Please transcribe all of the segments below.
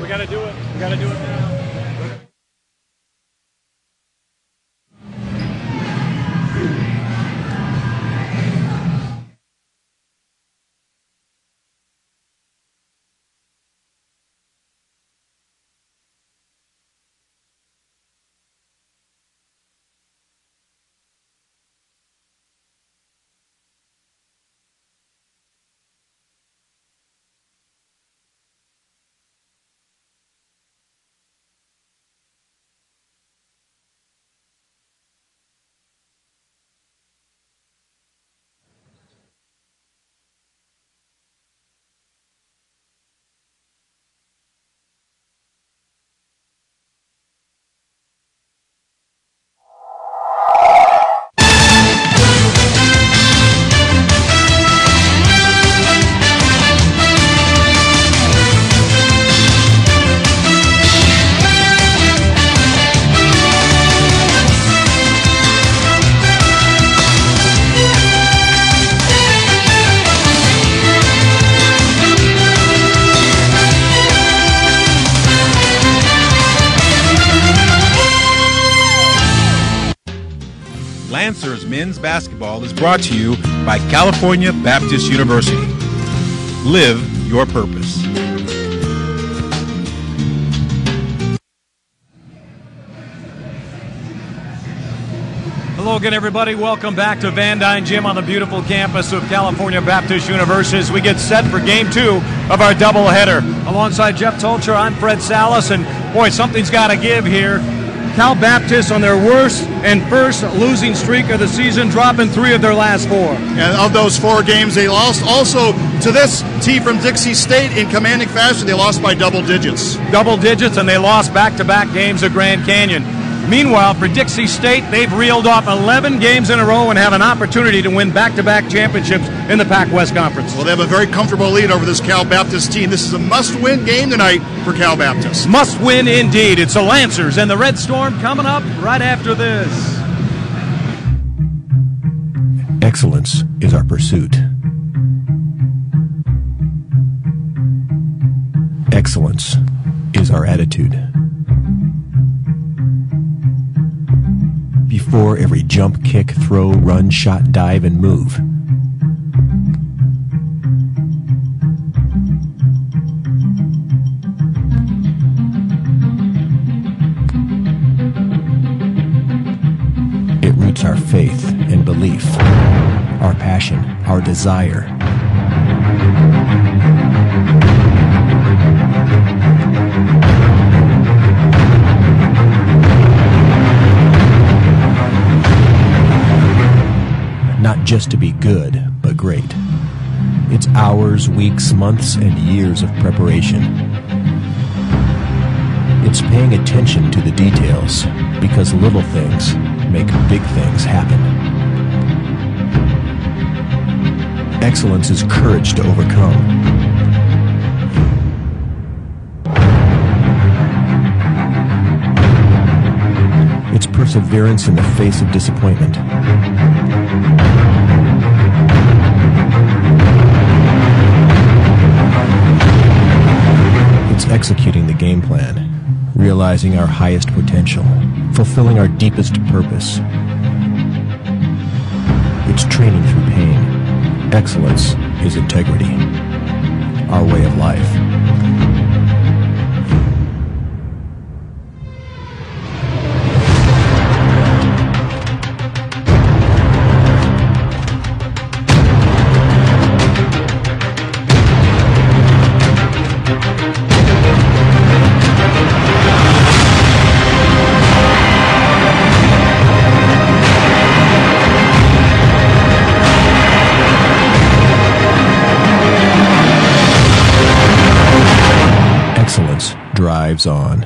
We got to do it. We got to do it now. Lancers men's basketball is brought to you by California Baptist University. Live your purpose. Hello again, everybody. Welcome back to Van Dyne Gym on the beautiful campus of California Baptist University as we get set for Game 2 of our doubleheader. Alongside Jeff Tolcher, I'm Fred Salas, and boy, something's got to give here. Cal Baptist on their worst and first losing streak of the season, dropping 3 of their last 4. And of those 4 games, they lost also to this team from Dixie State in commanding fashion. They lost by double digits. Double digits, and they lost back-to-back games at Grand Canyon. Meanwhile, for Dixie State, they've reeled off 11 games in a row and have an opportunity to win back-to-back championships in the Pac-West Conference. Well, they have a very comfortable lead over this Cal Baptist team. This is a must-win game tonight for Cal Baptist. Must-win indeed. It's the Lancers and the Red Storm coming up right after this. Excellence is our pursuit. Excellence is our attitude. Before every jump, kick, throw, run, shot, dive, and move, it roots our faith and belief, our passion, our desire. Not just to be good, but great. It's hours, weeks, months, and years of preparation. It's paying attention to the details, because little things make big things happen. Excellence is courage to overcome. It's perseverance in the face of disappointment. It's executing the game plan, realizing our highest potential, fulfilling our deepest purpose. It's training through pain. Excellence is integrity, our way of life. Drives on.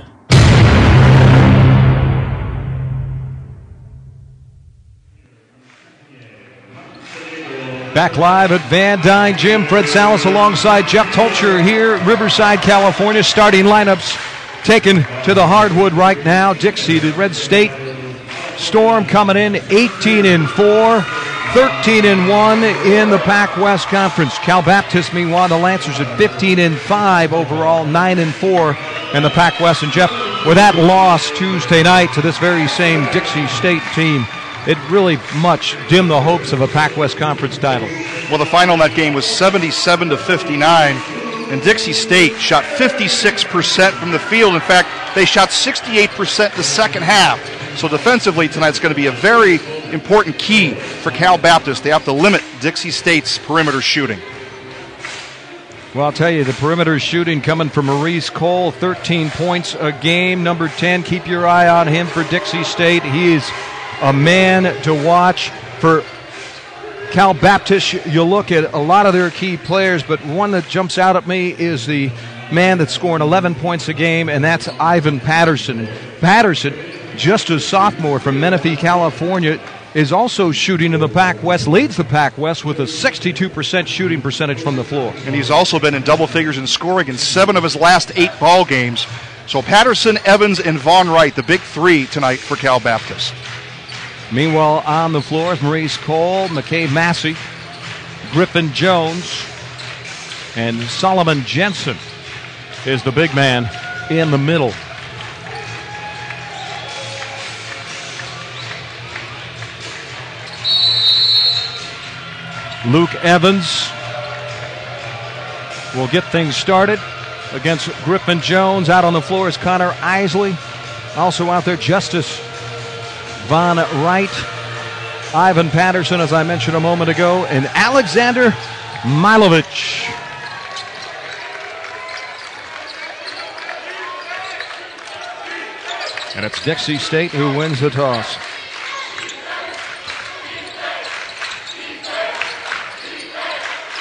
Back live at Van Dyne Gym, Fred Salas alongside Jeff Tolcher here at Riverside, California. Starting lineups taken to the hardwood right now. Dixie, the Red State Storm coming in 18-4, 13-1 in the Pac-West Conference. Cal Baptist, meanwhile, the Lancers at 15-5 overall, 9-4 in the Pac-West. And Jeff, with that loss Tuesday night to this very same Dixie State team, it really much dimmed the hopes of a Pac-West Conference title. Well, the final in that game was 77-59, and Dixie State shot 56% from the field. In fact, they shot 68% the second half. So defensively tonight's going to be a very important key for Cal Baptist. They have to limit Dixie State's perimeter shooting. Well, I'll tell you, the perimeter shooting coming from Maurice Cole, 13 points a game. Number 10, keep your eye on him for Dixie State. He is a man to watch for Cal Baptist. You look at a lot of their key players, but one that jumps out at me is the man that's scoring 11 points a game, and that's Ivan Patterson. Patterson, just a sophomore from Menifee, California, is also shooting in the Pac-West, leads the Pac-West with a 62% shooting percentage from the floor. And he's also been in double figures in scoring in 7 of his last 8 ball games. So Patterson, Evans, and Von Wright, the big 3 tonight for Cal Baptist. Meanwhile, on the floor is Maurice Cole, McCabe Massey, Griffin Jones, and Solomon Jensen is the big man in the middle. Luke Evans will get things started against Griffin Jones. Out on the floor is Connor Isley. Also out there, Justice Von Wright, Ivan Patterson, as I mentioned a moment ago, and Alexander Milovich. And it's Dixie State who wins the toss.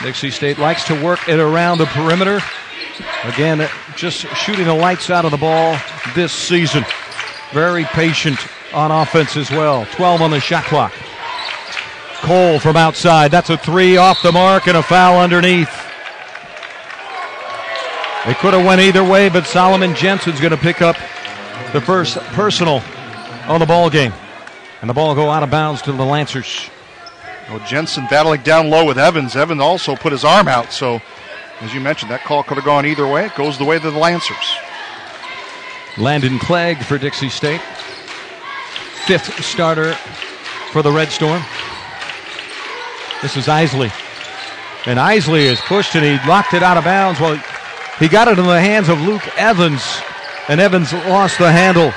Dixie State likes to work it around the perimeter. Again, just shooting the lights out of the ball this season. Very patient on offense as well. 12 on the shot clock. Cole from outside. That's a 3 off the mark and a foul underneath. They could have went either way, but Solomon Jensen's going to pick up the first personal on the ball game. And the ball will go out of bounds to the Lancers. Well, Jensen battling down low with Evans. Evans also put his arm out, so as you mentioned, that call could have gone either way. It goes the way of the Lancers. Landon Clegg for Dixie State. 5th starter for the Red Storm. This is Isley. And Isley is pushed and he locked it out of bounds. Well, he got it in the hands of Luke Evans, and Evans lost the handle.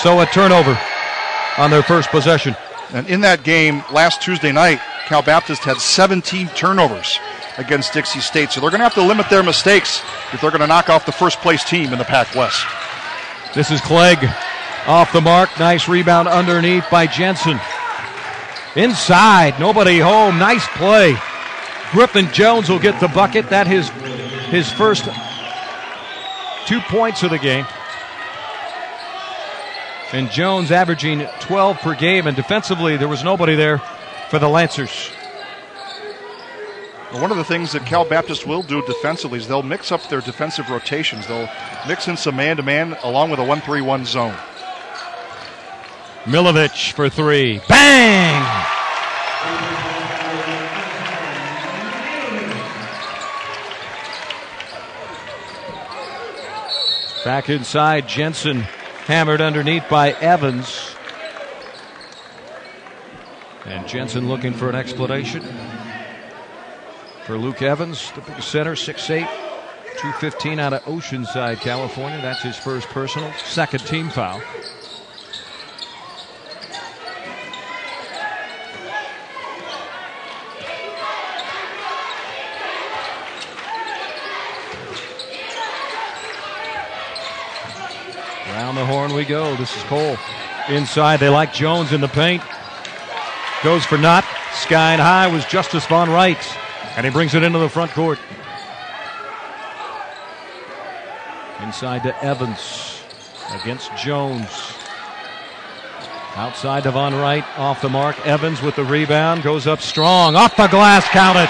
So a turnover on their first possession. And in that game last Tuesday night, Cal Baptist had 17 turnovers against Dixie State. So they're going to have to limit their mistakes if they're going to knock off the first-place team in the Pac-West. This is Clegg off the mark. Nice rebound underneath by Jensen. Inside, nobody home. Nice play. Griffin Jones will get the bucket. That is his first 2 points of the game. And Jones averaging 12 per game, and defensively there was nobody there for the Lancers. Well, one of the things that Cal Baptist will do defensively is they'll mix up their defensive rotations. They'll mix in some man-to-man along with a 1-3-1 zone. Milovich for 3. Bang! Back inside, Jensen hammered underneath by Evans. And Jensen looking for an explanation. For Luke Evans, the big center, 6'8", 215 out of Oceanside, California. That's his first personal, second team foul. Around the horn we go. This is Cole. Inside, they like Jones in the paint. Goes for not. Skying high was Justice Von Wright. And he brings it into the front court. Inside to Evans against Jones. Outside to Von Wright, off the mark. Evans with the rebound, goes up strong. Off the glass, count it.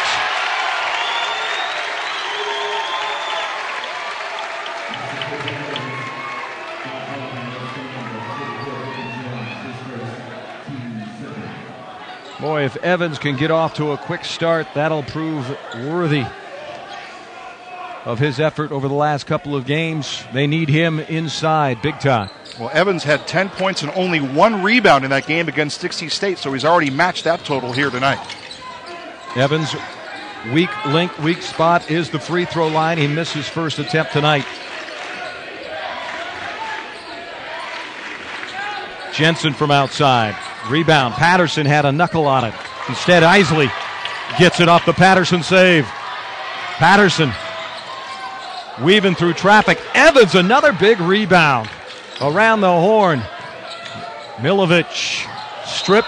Boy, if Evans can get off to a quick start, that'll prove worthy of his effort over the last couple of games. They need him inside big time. Well, Evans had 10 points and only 1 rebound in that game against Dixie State, so he's already matched that total here tonight. Evans' weak spot is the free throw line. He missed his first attempt tonight. Jensen from outside. Rebound. Patterson had a knuckle on it. Instead, Isley gets it off the Patterson save. Patterson weaving through traffic. Evans, another big rebound. Around the horn. Milovic stripped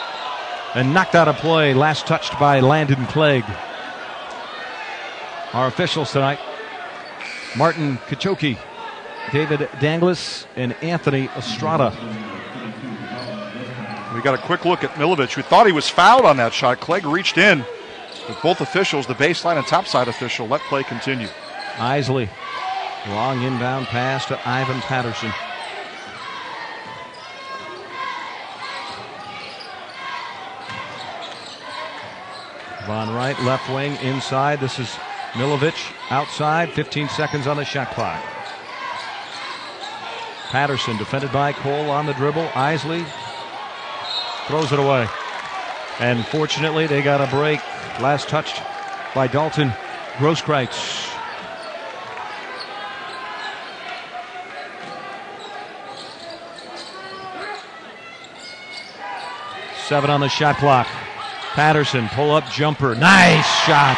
and knocked out of play. Last touched by Landon Clegg. Our officials tonight: Martin Kachoki, David Danglis, and Anthony Estrada. We got a quick look at Milovic, who thought he was fouled on that shot. Clegg reached in with both officials, the baseline and topside official. Let play continue. Isley, long inbound pass to Ivan Patterson. Von Wright, left wing, inside. This is Milovic, outside. 15 seconds on the shot clock. Patterson defended by Cole on the dribble. Isley throws it away. And fortunately, they got a break. Last touched by Dalton Grosskreitz. Seven on the shot clock. Patterson, pull-up jumper. Nice shot.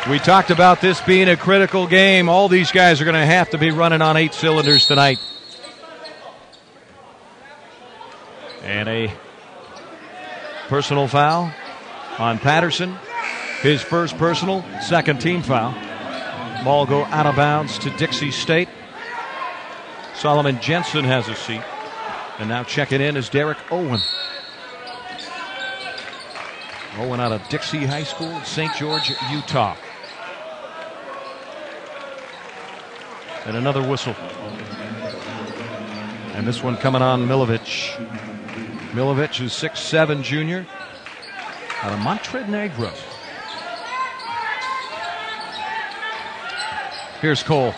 We talked about this being a critical game. All these guys are going to have to be running on 8 cylinders tonight. And a personal foul on Patterson. His first personal, second team foul. Ball go out of bounds to Dixie State. Solomon Jensen has a seat. And now checking in is Derek Owen. Owen out of Dixie High School, St. George, Utah. And another whistle. And this one coming on Milovic. Milovic is 6'7" junior out of Montenegro. Here's Cole.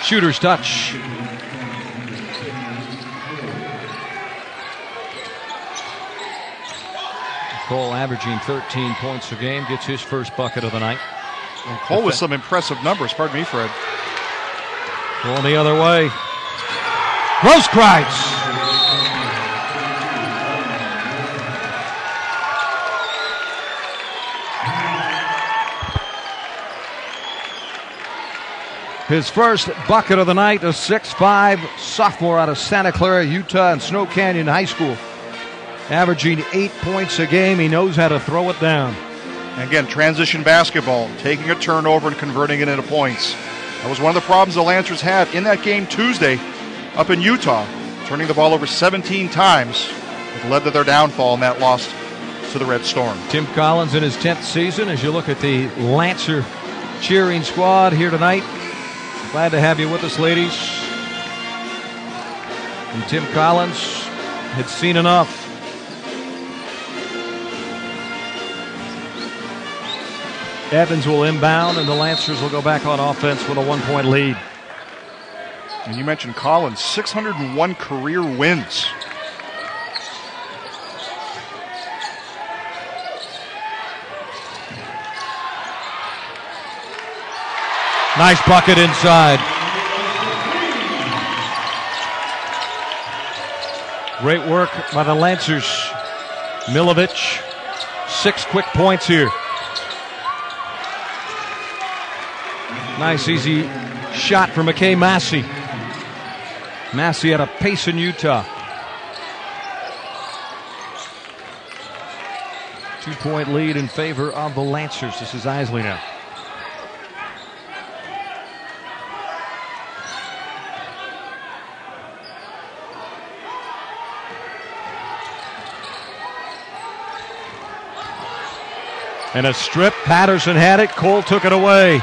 Shooter's touch. Cole averaging 13 points a game, gets his first bucket of the night. And Cole with some impressive numbers. Pardon me, Fred. Going the other way. Grosskreitz. His first bucket of the night, a 6'5" sophomore out of Santa Clara, Utah, and Snow Canyon High School. Averaging 8 points a game. He knows how to throw it down. Again, transition basketball, taking a turnover and converting it into points. That was one of the problems the Lancers had in that game Tuesday up in Utah, turning the ball over 17 times. It led to their downfall in that loss to the Red Storm. Tim Collins in his 10th season. As you look at the Lancer cheering squad here tonight, glad to have you with us, ladies. And Tim Collins had seen enough. Evans will inbound, and the Lancers will go back on offense with a 1-point lead. And you mentioned Collins, 601 career wins. Nice bucket inside. Great work by the Lancers. Milovic, 6 quick points here. Nice, easy shot for McKay Massey. Massey had a pace in Utah. 2-point lead in favor of the Lancers. This is Isley now. And a strip. Patterson had it. Cole took it away.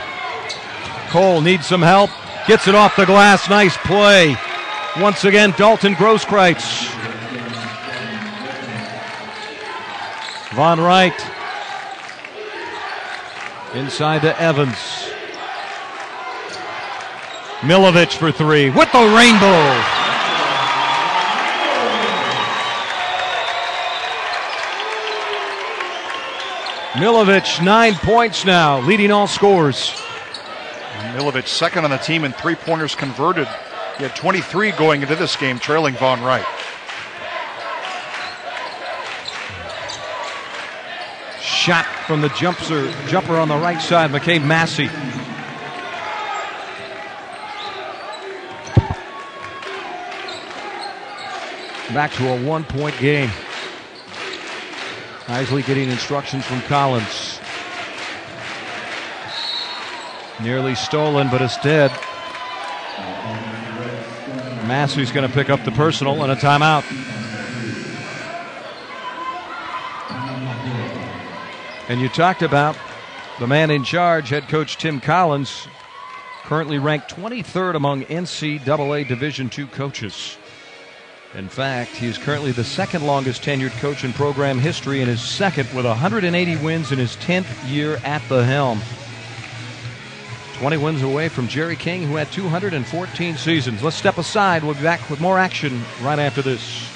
Cole needs some help. Gets it off the glass. Nice play. Once again, Dalton Grosskreitz. Von Wright. Inside to Evans. Milovich for three with the rainbow. Milovich, 9 points now, leading all scorers. Milovich second on the team in three-pointers converted. He had 23 going into this game, trailing Vaughn Wright. Shot from the jumper on the right side, McKay Massey. Back to a 1-point game. Isley getting instructions from Collins. Nearly stolen, but instead, Massey's going to pick up the personal and a timeout. And you talked about the man in charge, head coach Tim Collins, currently ranked 23rd among NCAA Division II coaches. In fact, he is currently the second longest tenured coach in program history and is second with 180 wins in his 10th year at the helm. 20 wins away from Jerry King, who had 214 seasons. Let's step aside. We'll be back with more action right after this.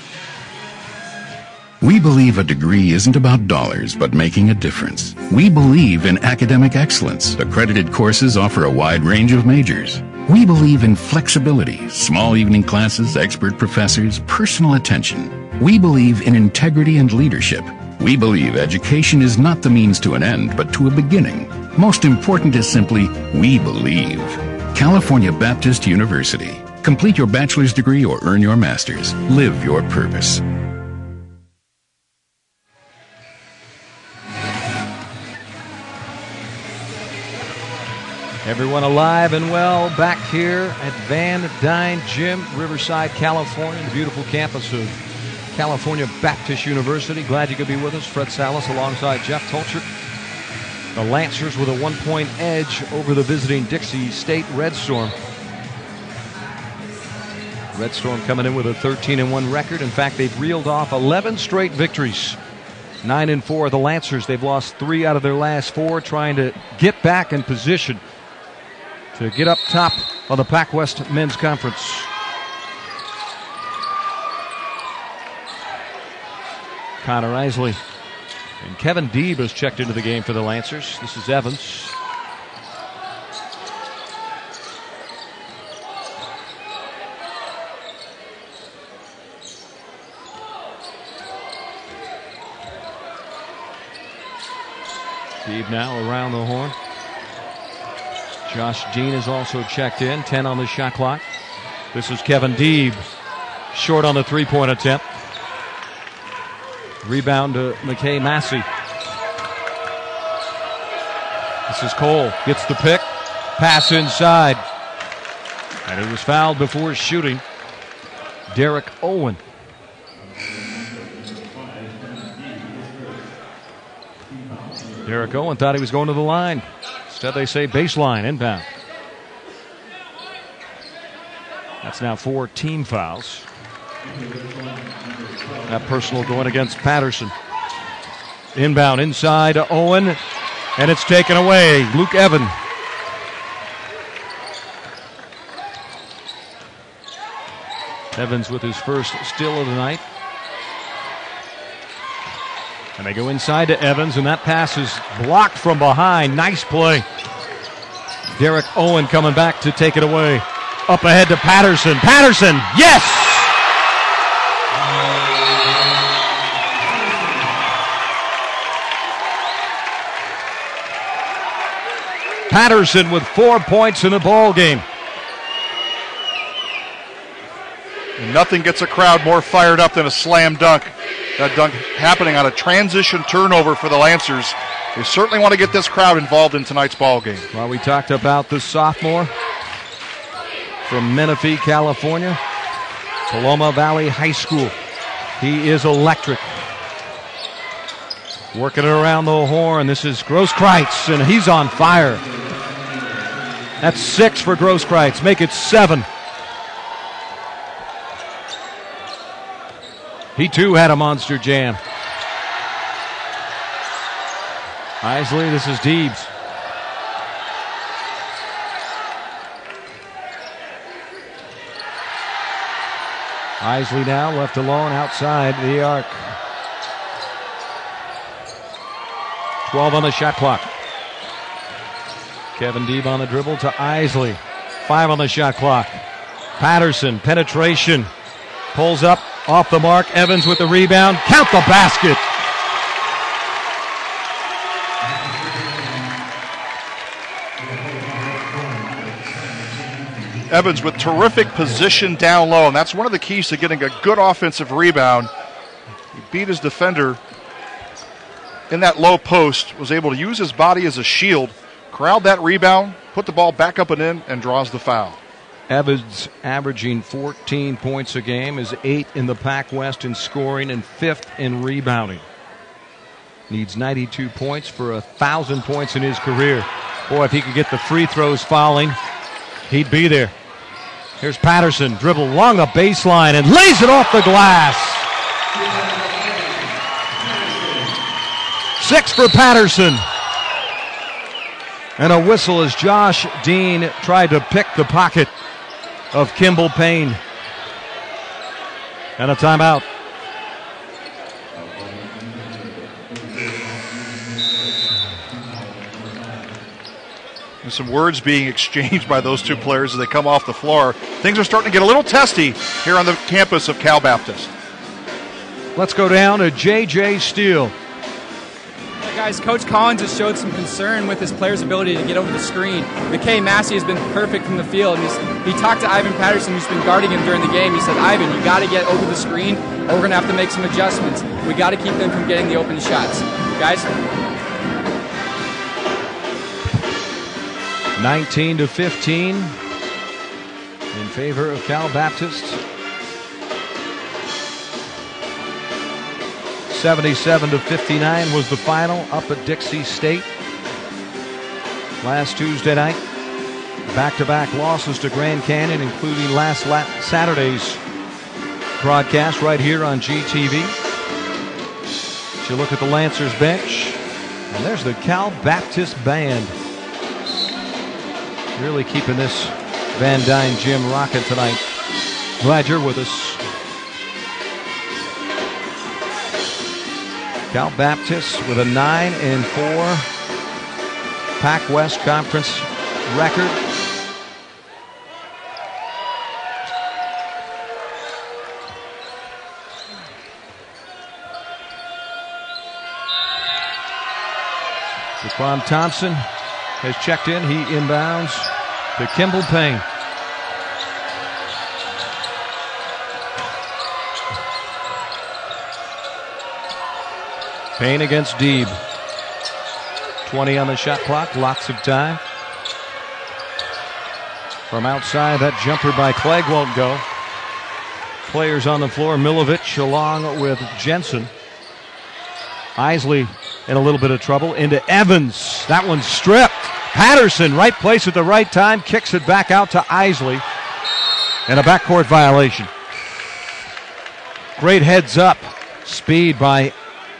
We believe a degree isn't about dollars, but making a difference. We believe in academic excellence. Accredited courses offer a wide range of majors. We believe in flexibility, small evening classes, expert professors, personal attention. We believe in integrity and leadership. We believe education is not the means to an end, but to a beginning. Most important is simply, we believe. California Baptist University. Complete your bachelor's degree or earn your master's. Live your purpose. Everyone alive and well back here at Van Dyne Gym, Riverside, California, the beautiful campus of California Baptist University. Glad you could be with us. Fred Salas alongside Jeff Tolchert. The Lancers with a 1-point edge over the visiting Dixie State Red Storm. Red Storm coming in with a 13-1 record. In fact, they've reeled off 11 straight victories. 9-4. The Lancers, they've lost 3 out of their last 4, trying to get back in position to get up top of the Pac-West Men's Conference. Connor Isley and Kevin Deeb has checked into the game for the Lancers. This is Evans. Deeb now around the horn. Josh Dean is also checked in, 10 on the shot clock. This is Kevin Deeb, short on the three-point attempt. Rebound to McKay Massey. This is Cole, gets the pick, pass inside. And it was fouled before shooting. Derek Owen. Derek Owen thought he was going to the line. Instead, they say baseline, inbound. That's now 4 team fouls. That personal going against Patterson. Inbound inside to Owen, and it's taken away. Luke Evan. Evans with his first steal of the night. And they go inside to Evans, and that pass is blocked from behind. Nice play. Derek Owen coming back to take it away. Up ahead to Patterson. Patterson, yes! Patterson with 4 points in the ball game. And nothing gets a crowd more fired up than a slam dunk. That dunk happening on a transition turnover for the Lancers. They certainly want to get this crowd involved in tonight's ball game. Well, we talked about the sophomore from Menifee, California, Paloma Valley High School. He is electric. Working it around the horn. This is Grosskreutz, and he's on fire. That's 6 for Grosskreutz. Make it 7. He too had a monster jam. Isley, this is Deebs. Isley now left alone outside the arc. 12 on the shot clock. Kevin Deeb on the dribble to Isley. 5 on the shot clock. Patterson, penetration. Pulls up, off the mark. Evans with the rebound. Count the basket. Evans with terrific position down low, and that's one of the keys to getting a good offensive rebound. He beat his defender in that low post, was able to use his body as a shield, corralled that rebound, put the ball back up and in, and draws the foul. Evans averaging 14 points a game, is 8 in the Pac West in scoring and 5th in rebounding. Needs 92 points for 1,000 points in his career. Boy, if he could get the free throws falling, he'd be there. Here's Patterson, dribble along the baseline and lays it off the glass. 6 for Patterson. And a whistle as Josh Dean tried to pick the pocket of Kimball Payne. And a timeout. And some words being exchanged by those two players as they come off the floor. Things are starting to get a little testy here on the campus of Cal Baptist. Let's go down to J.J. Steele. Yeah, guys, Coach Collins has showed some concern with his players' ability to get over the screen. McKay Massey has been perfect from the field. And he talked to Ivan Patterson, who's been guarding him during the game. He said, Ivan, you got to get over the screen, or we're going to have to make some adjustments. We got to keep them from getting the open shots. Guys? 19-15 in favor of Cal Baptist. 77-59 was the final up at Dixie State last Tuesday night. Back-to-back losses to Grand Canyon, including last Saturday's broadcast right here on GTV. As you look at the Lancers bench, and there's the Cal Baptist band. Really keeping this Van Dyne Gym rocking tonight. Glad you're with us. Cal Baptist with a 9-4 Pac West Conference record. Jaquan Thompson has checked in. He inbounds to Kimball Payne. Payne against Deeb. 20 on the shot clock. Lots of time. From outside, that jumper by Clegg won't go. Players on the floor. Milovich along with Jensen. Isley in a little bit of trouble. Into Evans. That one's stripped. Patterson, right place at the right time, kicks it back out to Isley. And a backcourt violation. Great heads up speed by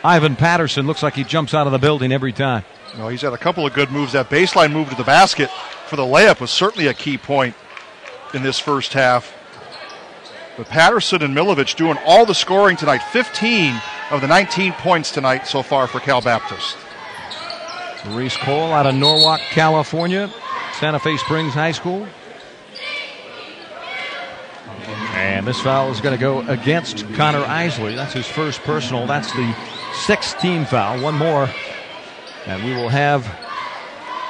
Ivan Patterson. Looks like he jumps out of the building every time. No, he's had a couple of good moves. That baseline move to the basket for the layup was certainly a key point in this first half. But Patterson and Milovich doing all the scoring tonight. 15 of the 19 points tonight so far for Cal Baptist. Reese Cole out of Norwalk, California, Santa Fe Springs High School. And this foul is going to go against Connor Isley. That's his first personal. That's the 6th team foul. One more. And we will have,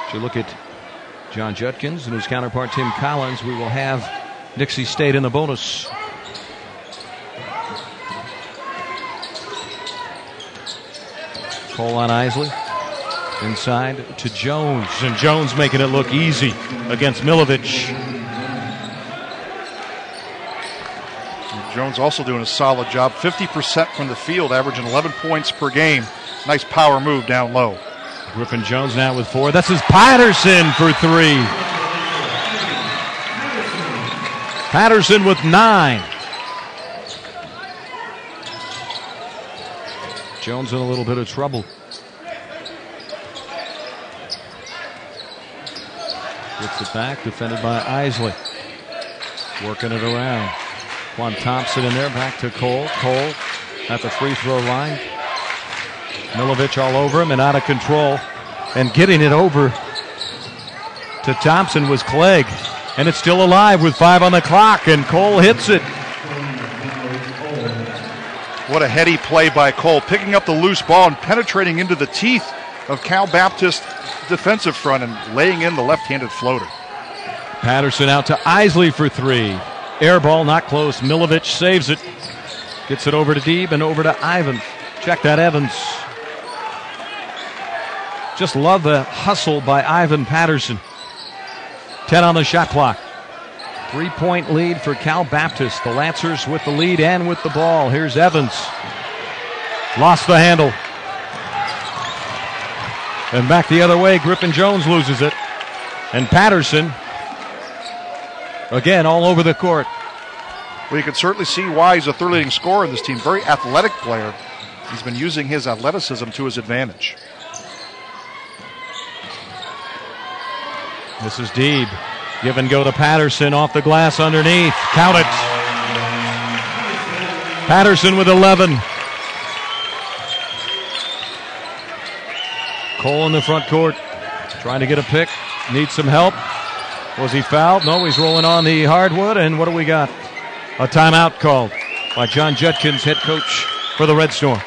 if you look at John Judkins and his counterpart Tim Collins, we will have Dixie State in the bonus. Cole on Isley. Inside to Jones, and Jones making it look easy against Milovich. Jones also doing a solid job. 50% from the field, averaging 11 points per game. Nice power move down low. Griffin Jones now with 4. This is Patterson for 3. Patterson with 9. Jones in a little bit of trouble. Gets it back, defended by Isley. Working it around. Quan Thompson in there, back to Cole. Cole at the free throw line. Milovic all over him and out of control. And getting it over to Thompson was Clegg. And it's still alive with 5 on the clock, and Cole hits it. What a heady play by Cole, picking up the loose ball and penetrating into the teeth of Cal Baptist defensive front and laying in the left-handed floater. Patterson out to Isley for 3. Air ball, not close. Milovic saves it. Gets it over to Deeb and over to Ivan. Check that, Evans. Just love the hustle by Ivan Patterson. 10 on the shot clock. 3-point lead for Cal Baptist. The Lancers with the lead and with the ball. Here's Evans. Lost the handle. And back the other way, Griffin Jones loses it. And Patterson, again, all over the court. Well, you can certainly see why he's a third leading scorer in this team. Very athletic player. He's been using his athleticism to his advantage. This is Deeb. Give and go to Patterson off the glass underneath. Count it. Patterson with 11. Cole in the front court. Trying to get a pick. Needs some help. Was he fouled? No, he's rolling on the hardwood. And what do we got? A timeout called by John Judkins, head coach for the Red Storm.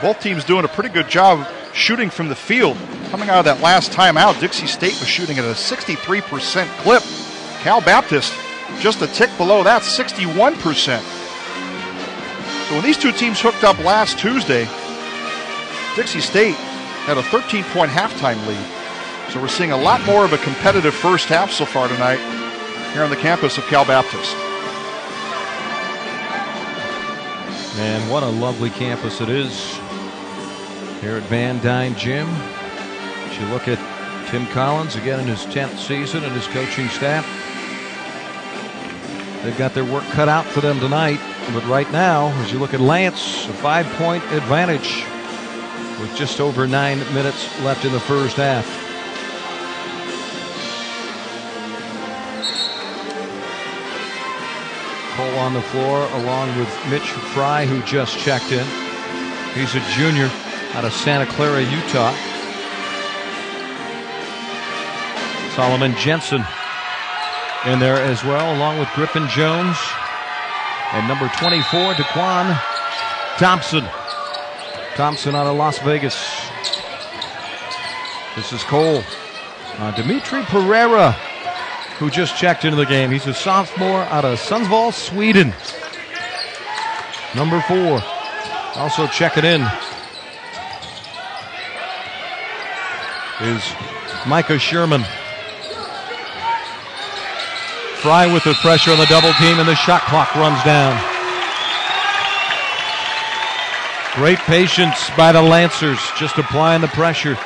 Both teams doing a pretty good job shooting from the field. Coming out of that last timeout, Dixie State was shooting at a 63% clip. Cal Baptist just a tick below that, 61%. So when these two teams hooked up last Tuesday, Dixie State had a 13-point halftime lead. So we're seeing a lot more of a competitive first half so far tonight here on the campus of Cal Baptist. Man, what a lovely campus it is here at Van Dyne Gym. As you look at Tim Collins, again in his 10th season, and his coaching staff, they've got their work cut out for them tonight. But right now, as you look at Lance, a 5-point advantage with just over 9 minutes left in the first half. Cole on the floor along with Mitch Fry, who just checked in. He's a junior out of Santa Clara, Utah. Solomon Jensen in there as well, along with Griffin Jones. And number 24, Daquan Thompson. Thompson out of Las Vegas. This is Cole. Dimitri Pereira, who just checked into the game. He's a sophomore out of Sundsvall, Sweden. Number 4, also checking in, is Micah Sherman. Fry with the pressure on the double team, and the shot clock runs down. Great patience by the Lancers, just applying the pressure.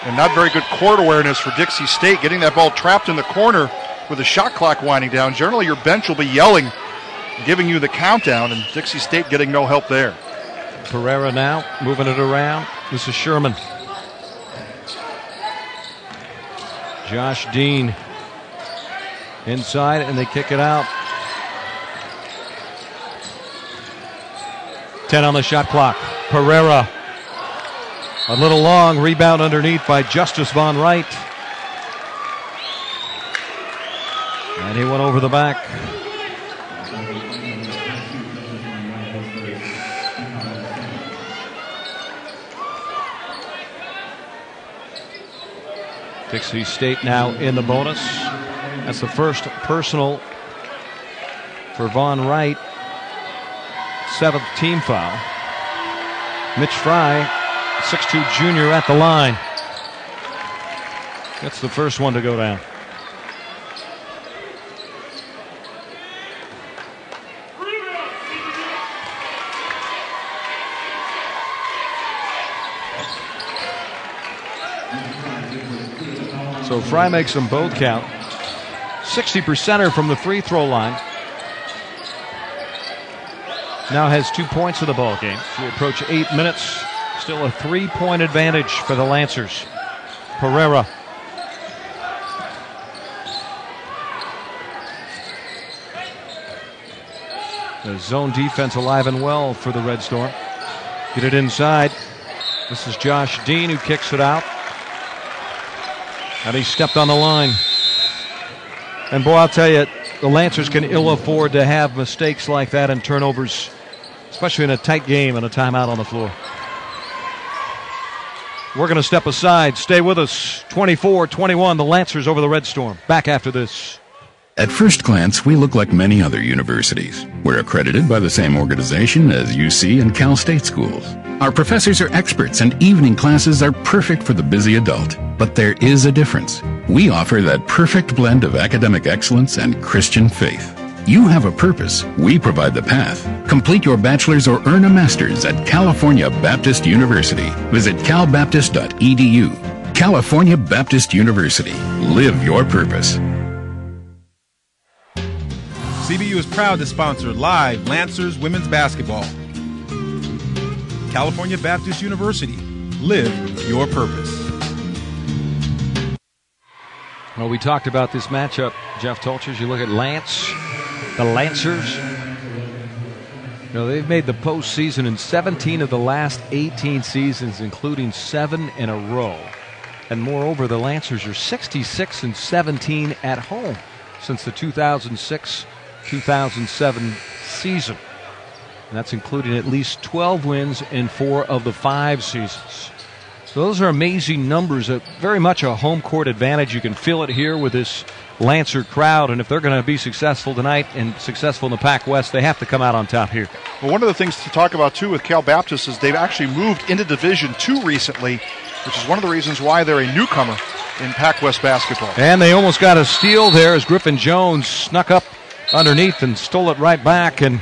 And not very good court awareness for Dixie State, getting that ball trapped in the corner with the shot clock winding down. Generally, your bench will be yelling, giving you the countdown, and Dixie State getting no help there. Pereira now moving it around. This is Sherman. Josh Dean inside, and they kick it out. 10 on the shot clock. Pereira. A little long, rebound underneath by Justice Von Wright. And he went over the back. Dixie State now in the bonus. That's the first personal for Von Wright. 7th team foul. Mitch Fry, 6'2" junior at the line. That's the first one to go down. So Fry makes them both count. 60%er from the free throw line. Now has 2 points in the ball game. We approach 8 minutes Still a 3-point advantage for the Lancers. Pereira. The zone defense alive and well for the Red Storm. Get it inside. This is Josh Dean who kicks it out. And he stepped on the line. And boy, I'll tell you, the Lancers can ill afford to have mistakes like that and turnovers, especially in a tight game and a timeout on the floor. We're going to step aside. Stay with us. 24-21, the Lancers over the Red Storm. Back after this. At first glance, we look like many other universities. We're accredited by the same organization as UC and Cal State schools. Our professors are experts and evening classes are perfect for the busy adult. But there is a difference. We offer that perfect blend of academic excellence and Christian faith. You have a purpose. We provide the path. Complete your bachelor's or earn a master's at California Baptist University. Visit calbaptist.edu. California Baptist University. Live your purpose. CBU is proud to sponsor live Lancers women's basketball. California Baptist University. Live your purpose. Well, we talked about this matchup, Jeff Tolchers. You look at Lance, the Lancers. You know, they've made the postseason in 17 of the last 18 seasons, including 7 in a row. And moreover, the Lancers are 66-17 at home since the 2006-2007 season. And that's including at least 12 wins in 4 of the 5 seasons. So those are amazing numbers. Very much a home court advantage. You can feel it here with this Lancer crowd. And if they're going to be successful tonight and successful in the Pac West, they have to come out on top here. Well, one of the things to talk about, too, with Cal Baptist is they've actually moved into Division II recently, which is one of the reasons why they're a newcomer in Pac West basketball. And they almost got a steal there as Griffin Jones snuck up underneath and stole it right back. And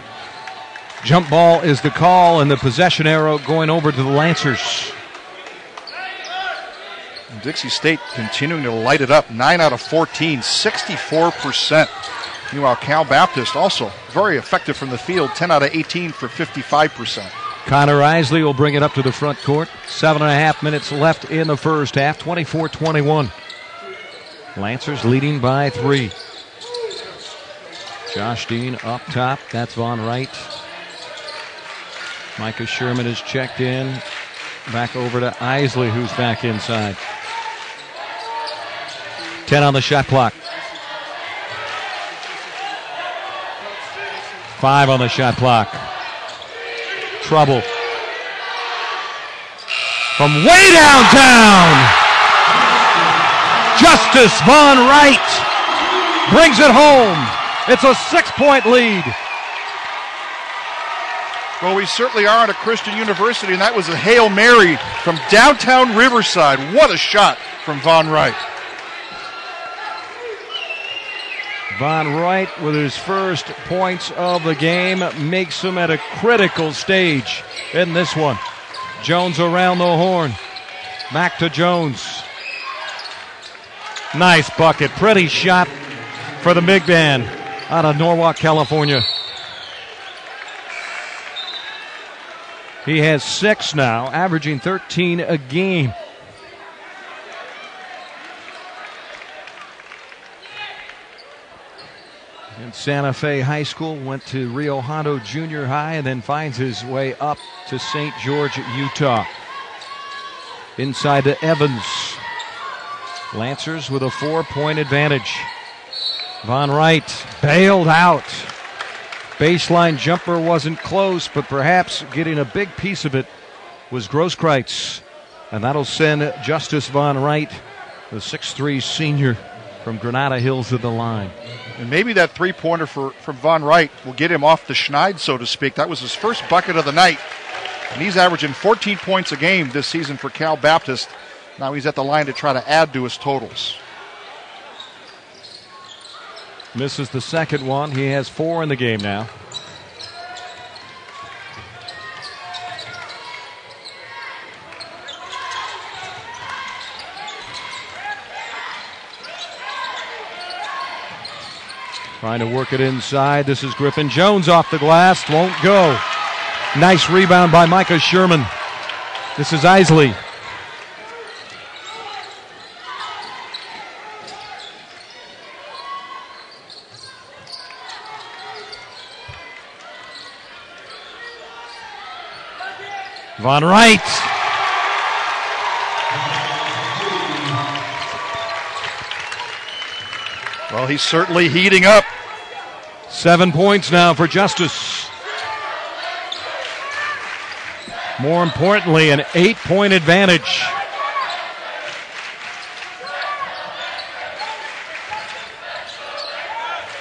jump ball is the call, and the possession arrow going over to the Lancers. Dixie State continuing to light it up. 9 out of 14, 64%. Meanwhile, Cal Baptist also very effective from the field. 10 out of 18 for 55%. Connor Isley will bring it up to the front court. 7.5 minutes left in the first half. 24-21. Lancers leading by 3. Josh Dean up top. That's Von Wright. Micah Sherman is checked in. Back over to Isley, who's back inside. 10 on the shot clock. 5 on the shot clock. Trouble. From way downtown, Justice Von Wright brings it home. It's a 6-point lead. Well, we certainly are at a Christian university, and that was a Hail Mary from downtown Riverside. What a shot from Von Wright. Von Wright, with his first points of the game, makes him at a critical stage in this one. Jones around the horn. Back to Jones. Nice bucket. Pretty shot for the big man out of Norwalk, California. He has 6 now, averaging 13 a game. In Santa Fe High School, went to Rio Hondo Junior High, and then finds his way up to St. George, Utah. Inside to Evans. Lancers with a 4-point advantage. Von Wright bailed out. Baseline jumper wasn't close, but perhaps getting a big piece of it was Grosskreutz. And that'll send Justice Von Wright, the 6'3 senior from Granada Hills, to the line. And maybe that three-pointer from Von Wright will get him off the schneid, so to speak. That was his first bucket of the night. And he's averaging 14 points a game this season for Cal Baptist. Now he's at the line to try to add to his totals. Misses the second one. He has 4 in the game now. Trying to work it inside. This is Griffin Jones off the glass. Won't go. Nice rebound by Micah Sherman. This is Isley. Von Wright. Well, he's certainly heating up. 7 points now for Justice. More importantly, an 8-point advantage.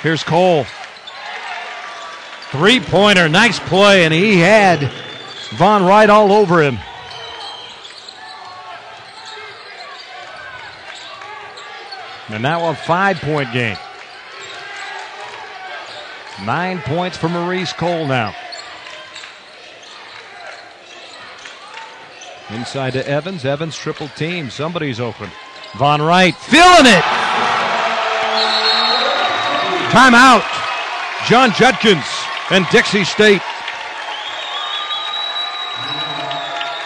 Here's Cole. Three-pointer, nice play, and he had Von Wright all over him. And now a 5-point game. 9 points for Maurice Cole now. Inside to Evans. Evans triple team. Somebody's open. Von Wright feeling it. Timeout. John Judkins and Dixie State.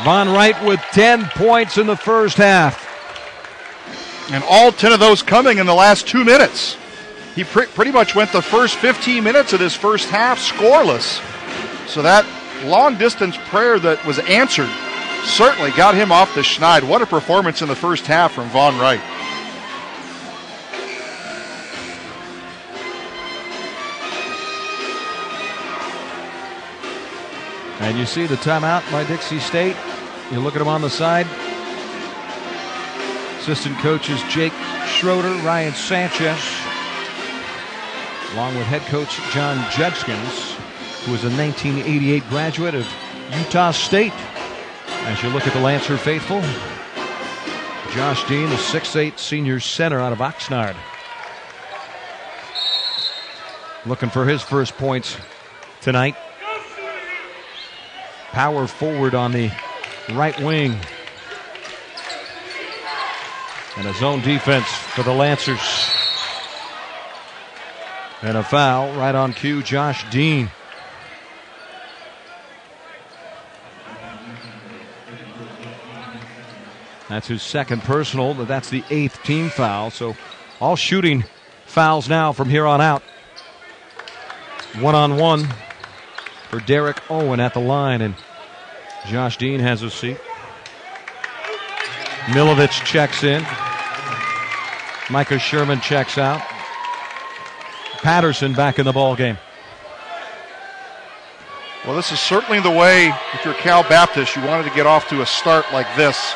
Von Wright with 10 points in the first half. And all 10 of those coming in the last 2 minutes. He pretty much went the first 15 minutes of his first half scoreless. So that long-distance prayer that was answered certainly got him off the schneid. What a performance in the first half from Von Wright. And you see the timeout by Dixie State. You look at him on the side. Assistant coaches Jake Schroeder, Ryan Sanchez, along with head coach John Judkins, who is a 1988 graduate of Utah State. As you look at the Lancer faithful, Josh Dean, the 6'8" senior center out of Oxnard, looking for his first points tonight. Power forward on the right wing. And a zone defense for the Lancers. And a foul right on cue, Josh Dean. That's his second personal, but that's the 8th team foul. So all shooting fouls now from here on out. 1-on-1 for Derek Owen at the line, and Josh Dean has a seat. Milovich checks in. Micah Sherman checks out. Patterson back in the ball game. Well, this is certainly the way, if you're Cal Baptist, you wanted to get off to a start like this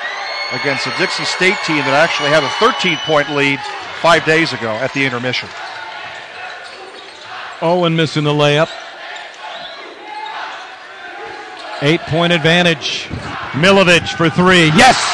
against a Dixie State team that actually had a 13-point lead 5 days ago at the intermission. Owen missing the layup. 8-point advantage. Milovich for three. Yes!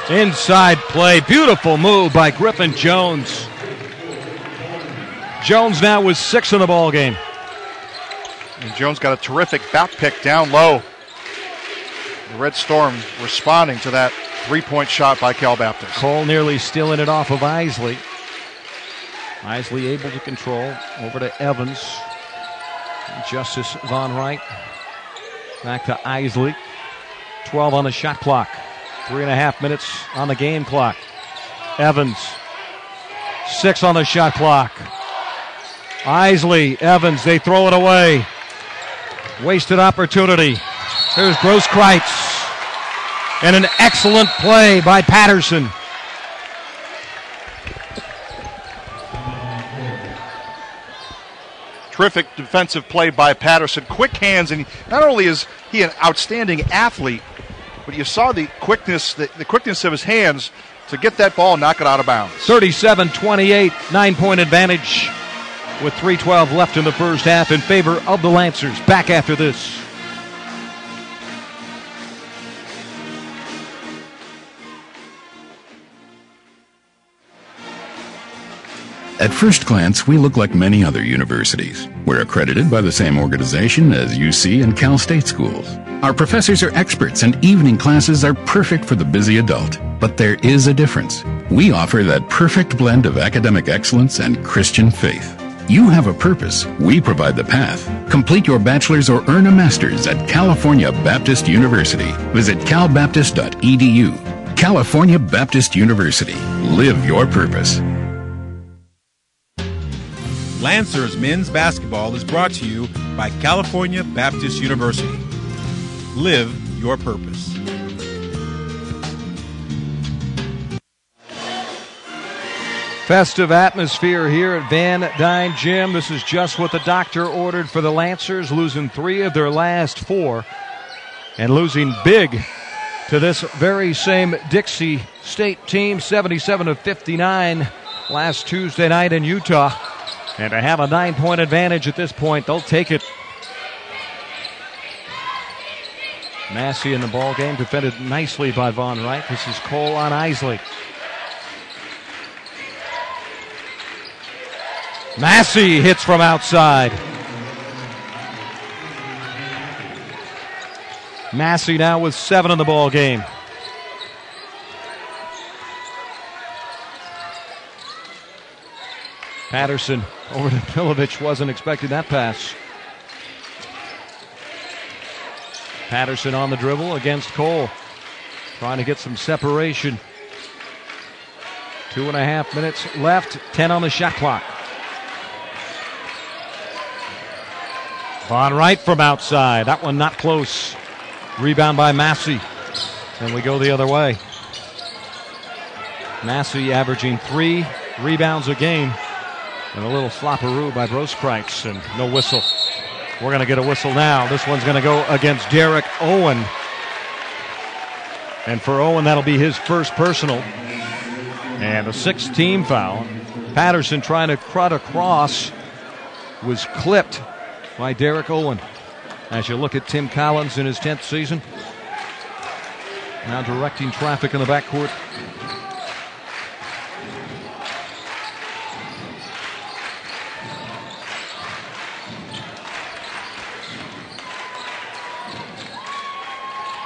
Inside play. Beautiful move by Griffin Jones. Jones now with 6 in the ball game. And Jones got a terrific back pick down low. The Red Storm responding to that 3-point shot by Cal Baptist. Cole nearly stealing it off of Isley. Isley able to control. Over to Evans. Justice Von Wright. Back to Isley. 12 on the shot clock. 3.5 minutes on the game clock. Evans. 6 on the shot clock. Isley, Evans, they throw it away. Wasted opportunity. Here's Grosskreitz. And an excellent play by Patterson. Terrific defensive play by Patterson. Quick hands, and not only is he an outstanding athlete, but you saw the quickness of his hands to get that ball and knock it out of bounds. 37-28, 9-point advantage with 3:12 left in the first half in favor of the Lancers. Back after this. At first glance, we look like many other universities. We're accredited by the same organization as UC and Cal State schools. Our professors are experts and evening classes are perfect for the busy adult. But there is a difference. We offer that perfect blend of academic excellence and Christian faith. You have a purpose. We provide the path. Complete your bachelor's or earn a master's at California Baptist University. Visit calbaptist.edu. California Baptist University. Live your purpose. Lancers men's basketball is brought to you by California Baptist University. Live your purpose. Festive atmosphere here at Van Dyne Gym. This is just what the doctor ordered for the Lancers, losing 3 of their last 4 and losing big to this very same Dixie State team, 77-59 last Tuesday night in Utah. And to have a 9-point advantage at this point, they'll take it. Massey in the ball game, defended nicely by Von Wright. This is Cole on Isley. Massey hits from outside. Massey now with 7 in the ball game. Patterson over to Pilovich. Wasn't expecting that pass. Patterson on the dribble against Cole. Trying to get some separation. 2.5 minutes left. 10 on the shot clock. Von Wright from outside. That one not close. Rebound by Massey. And we go the other way. Massey averaging 3 rebounds a game. And a little flopperoo by Grosskreitz. And no whistle. We're going to get a whistle now. This one's going to go against Derek Owen. And for Owen, that'll be his first personal. And a 6th team foul. Patterson trying to cut across. Was clipped by Derek Owen. As you look at Tim Collins in his 10th season. Now directing traffic in the backcourt.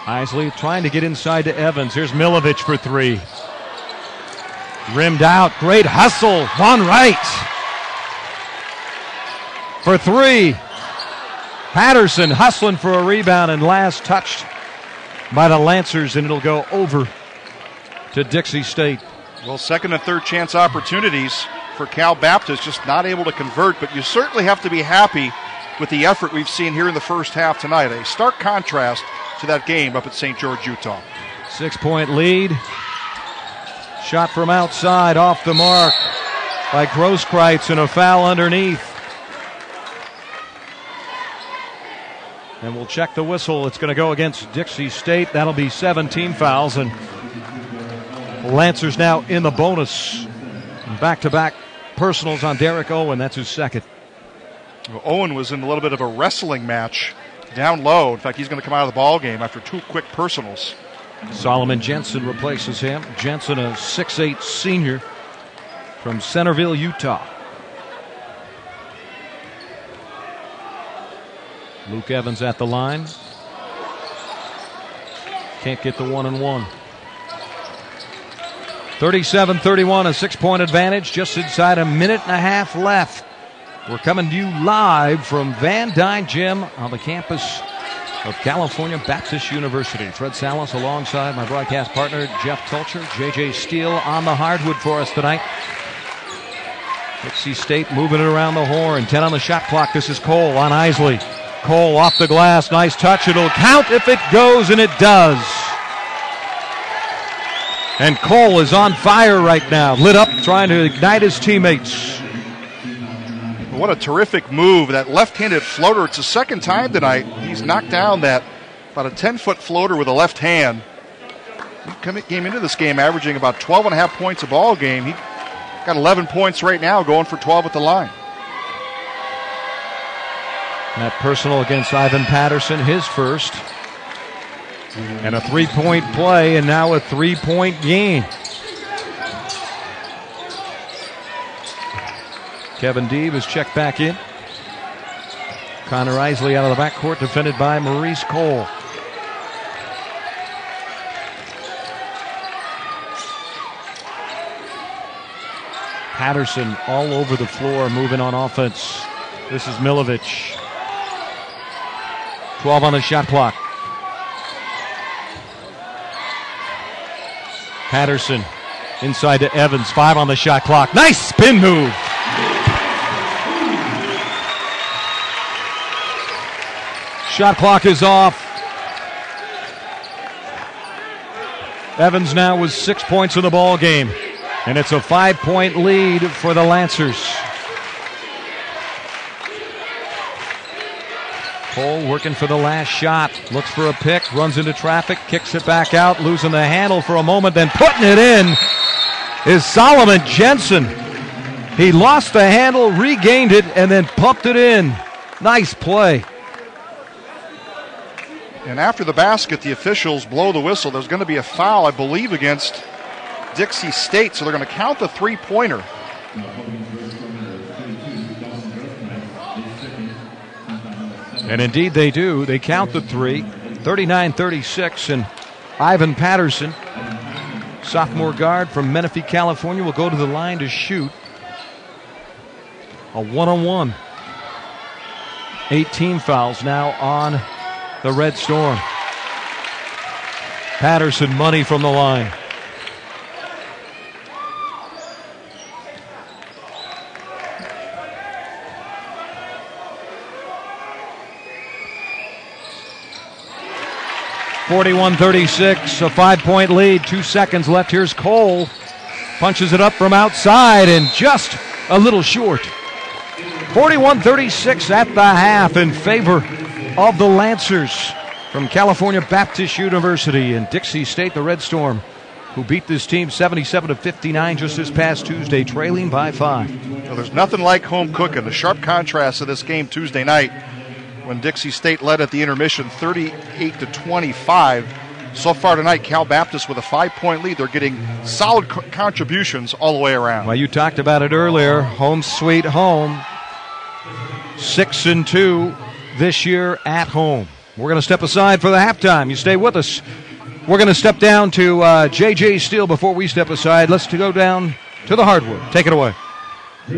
Isley trying to get inside to Evans. Here's Milovich for 3. Rimmed out. Great hustle. Von Wright for 3. Patterson hustling for a rebound and last touched by the Lancers, and it'll go over to Dixie State. Well, second and third chance opportunities for Cal Baptist, just not able to convert, but you certainly have to be happy with the effort we've seen here in the first half tonight. A stark contrast to that game up at St. George, Utah. 6-point lead. Shot from outside off the mark by Grosskreitz and a foul underneath. And we'll check the whistle. It's going to go against Dixie State. That'll be 17 fouls. And Lancers now in the bonus. Back-to-back personals on Derek Owen. That's his second. Well, Owen was in a little bit of a wrestling match down low. In fact, he's going to come out of the ball game after 2 quick personals. Solomon Jensen replaces him. Jensen, a 6'8 senior from Centerville, Utah. Luke Evans at the line. Can't get the 1-and-1. 37-31, a 6-point advantage. Just inside a minute and a half left. We're coming to you live from Van Dyne Gym on the campus of California Baptist University. Fred Salas alongside my broadcast partner Jeff Tulcher. J.J. Steele on the hardwood for us tonight. Dixie State moving it around the horn. 10 on the shot clock. This is Cole on Isley. Cole off the glass. Nice touch. It'll count if it goes, and it does. And Cole is on fire right now. Lit up, trying to ignite his teammates. What a terrific move. That left-handed floater. It's the second time tonight he's knocked down that about a 10-foot floater with a left hand. He came into this game averaging about 12.5 points a ball game. He got 11 points right now, going for 12 at the line. That personal against Ivan Patterson, his first. And a 3-point play, and now a 3-point game. Kevin Deeb is checked back in. Connor Isley out of the backcourt, defended by Maurice Cole. Patterson all over the floor, moving on offense. This is Milovic. 12 on the shot clock. Patterson inside to Evans. 5 on the shot clock. Nice spin move. Shot clock is off. Evans now with 6 points in the ball game. And it's a 5-point lead for the Lancers. Cole working for the last shot. Looks for a pick, runs into traffic, kicks it back out, losing the handle for a moment, then putting it in is Solomon Jensen. He lost the handle, regained it, and then pumped it in. Nice play. And after the basket, the officials blow the whistle. There's going to be a foul, I believe, against Dixie State, so they're going to count the three-pointer. And indeed they do. They count the three. 39-36, and Ivan Patterson, sophomore guard from Menifee, California, will go to the line to shoot. A one-on-one. 18 fouls now on the Red Storm. Patterson, money from the line. (41-36), a 5-point lead. 2 seconds left. Here's Cole. Punches it up from outside and just a little short. 41-36 at the half in favor of the Lancers from California Baptist University. And Dixie State, the Red Storm, who beat this team 77-59 just this past Tuesday, trailing by 5. Well, there's nothing like home cooking. The sharp contrast of this game Tuesday night when Dixie State led at the intermission 38-25. So far tonight, Cal Baptist with a 5-point lead. They're getting solid contributions all the way around. Well, you talked about it earlier. Home sweet home. 6-2 this year at home. We're going to step aside for the halftime. You stay with us. We're going to step down to J.J. Steele before we step aside. Let's go down to the hardwood. Take it away.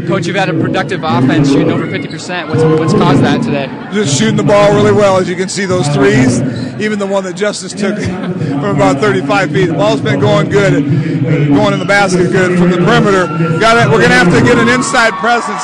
Coach, you've had a productive offense, shooting over 50%. What's caused that today? Just shooting the ball really well. As you can see, those threes, even the one that Justice took from about 35 feet. The ball's been going good, going in the basket good from the perimeter. We're going to have to get an inside presence.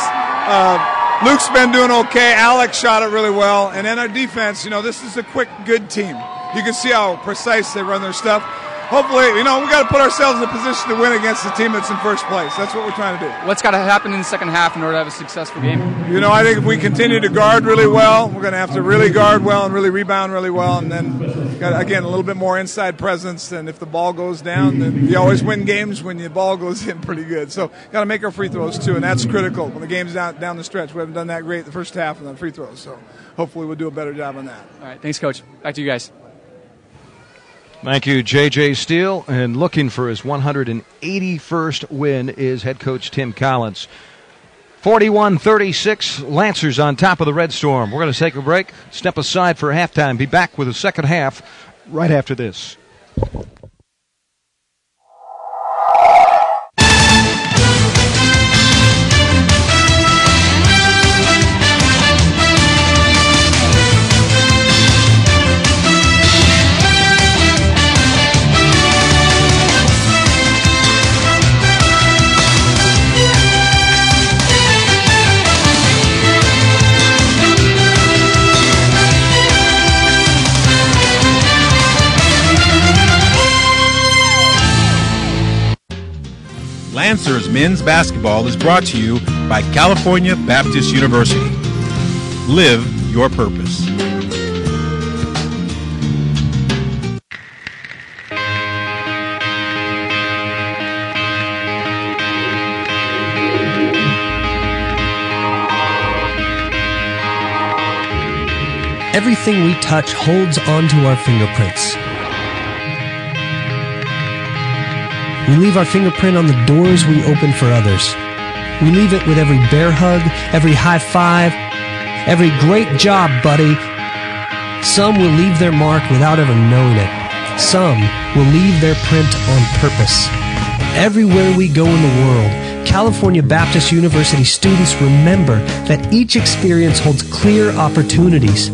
Luke's been doing okay. Alex shot it really well. And then our defense, this is a quick, good team. You can see how precise they run their stuff. Hopefully, we got to put ourselves in a position to win against the team that's in first place. That's what we're trying to do. What's got to happen in the second half in order to have a successful game? I think if we continue to guard really well, we're going to have to really guard well and really rebound really well. And then, again, a little bit more inside presence. And if the ball goes down, then you always win games when the ball goes in pretty good. So, got to make our free throws, too. And that's critical when the game's down the stretch. We haven't done that great the first half on the free throws. So, hopefully we'll do a better job on that. All right. Thanks, Coach. Back to you guys. Thank you, J.J. Steele. And looking for his 181st win is head coach Tim Collins. 41-36, Lancers on top of the Red Storm. We're going to take a break, step aside for halftime, be back with the second half right after this. Lancers men's basketball is brought to you by California Baptist University. Live your purpose. Everything we touch holds onto our fingerprints. We leave our fingerprint on the doors we open for others. We leave it with every bear hug, every high five, every great job, buddy. Some will leave their mark without ever knowing it. Some will leave their print on purpose. Everywhere we go in the world, California Baptist University students remember that each experience holds clear opportunities.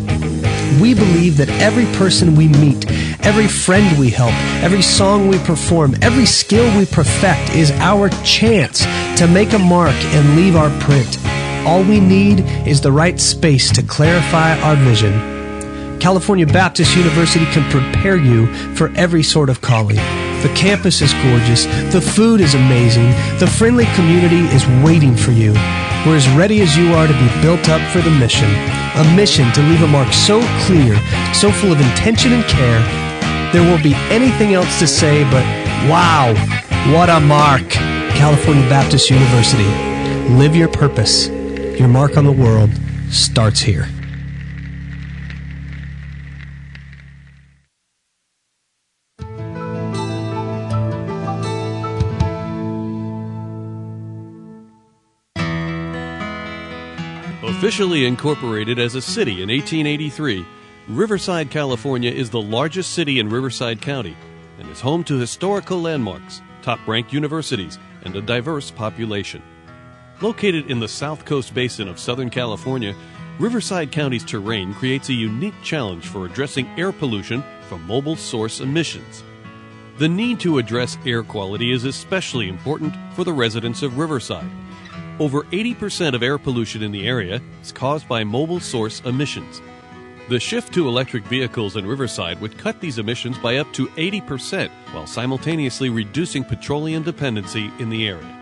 We believe that every person we meet, every friend we help, every song we perform, every skill we perfect is our chance to make a mark and leave our print. All we need is the right space to clarify our vision. California Baptist University can prepare you for every sort of calling. The campus is gorgeous, the food is amazing, the friendly community is waiting for you. We're as ready as you are to be built up for the mission. A mission to leave a mark so clear, so full of intention and care, there won't be anything else to say but, wow, what a mark. California Baptist University. Live your purpose. Your mark on the world starts here. Officially incorporated as a city in 1883, Riverside, California is the largest city in Riverside County and is home to historical landmarks, top-ranked universities, and a diverse population. Located in the South Coast Basin of Southern California, Riverside County's terrain creates a unique challenge for addressing air pollution from mobile source emissions. The need to address air quality is especially important for the residents of Riverside. Over 80% of air pollution in the area is caused by mobile source emissions. The shift to electric vehicles in Riverside would cut these emissions by up to 80% while simultaneously reducing petroleum dependency in the area.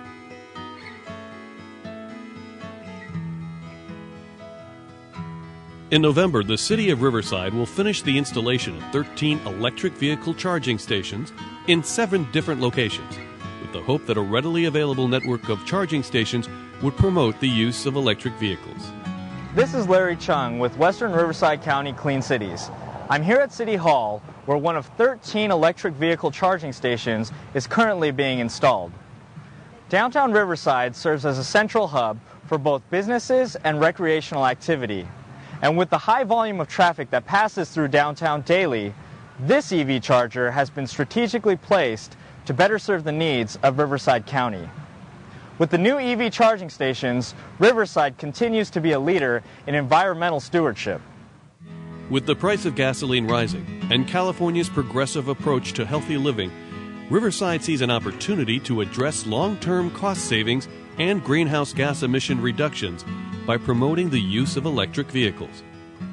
In November, the City of Riverside will finish the installation of 13 electric vehicle charging stations in 7 different locations, with the hope that a readily available network of charging stations would promote the use of electric vehicles. This is Larry Chung with Western Riverside County Clean Cities. I'm here at City Hall, where one of 13 electric vehicle charging stations is currently being installed. Downtown Riverside serves as a central hub for both businesses and recreational activity. And with the high volume of traffic that passes through downtown daily, this EV charger has been strategically placed to better serve the needs of Riverside County. With the new EV charging stations, Riverside continues to be a leader in environmental stewardship. With the price of gasoline rising and California's progressive approach to healthy living, Riverside sees an opportunity to address long-term cost savings and greenhouse gas emission reductions by promoting the use of electric vehicles.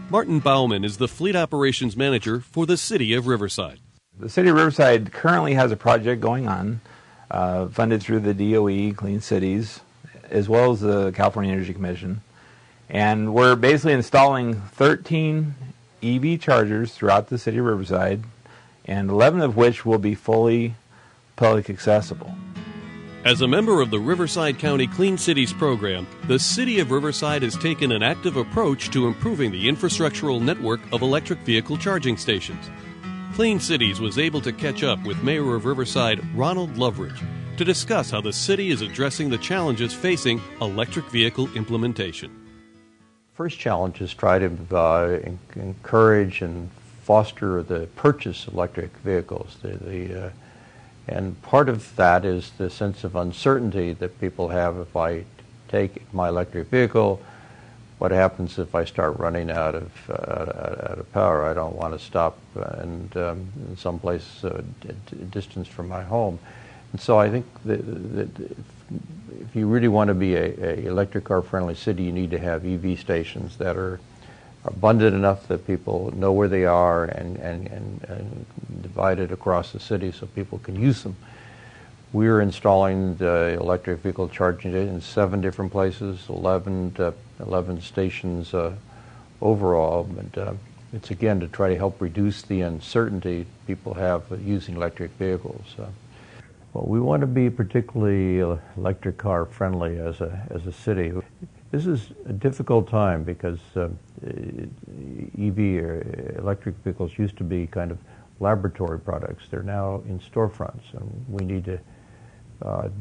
Martin Bauman is the Fleet Operations Manager for the City of Riverside. The City of Riverside currently has a project going on, funded through the DOE, Clean Cities, as well as the California Energy Commission. And we're basically installing 13 EV chargers throughout the City of Riverside, and 11 of which will be fully public accessible. As a member of the Riverside County Clean Cities program, the City of Riverside has taken an active approach to improving the infrastructural network of electric vehicle charging stations. Clean Cities was able to catch up with Mayor of Riverside, Ronald Loveridge, to discuss how the city is addressing the challenges facing electric vehicle implementation. First challenge is try to encourage and foster the purchase of electric vehicles. And part of that is the sense of uncertainty that people have. If I take my electric vehicle, what happens if I start running out of power? I don't want to stop in some place distance from my home. And so I think that if you really want to be a electric car friendly city, you need to have EV stations that are abundant enough that people know where they are and divided across the city so people can use them. We're installing the electric vehicle charging in 7 different places, 11 stations overall. And it's again to try to help reduce the uncertainty people have using electric vehicles. Well, we want to be particularly electric car friendly as a city. This is a difficult time because EV or electric vehicles used to be kind of laboratory products. They're now in storefronts, and we need to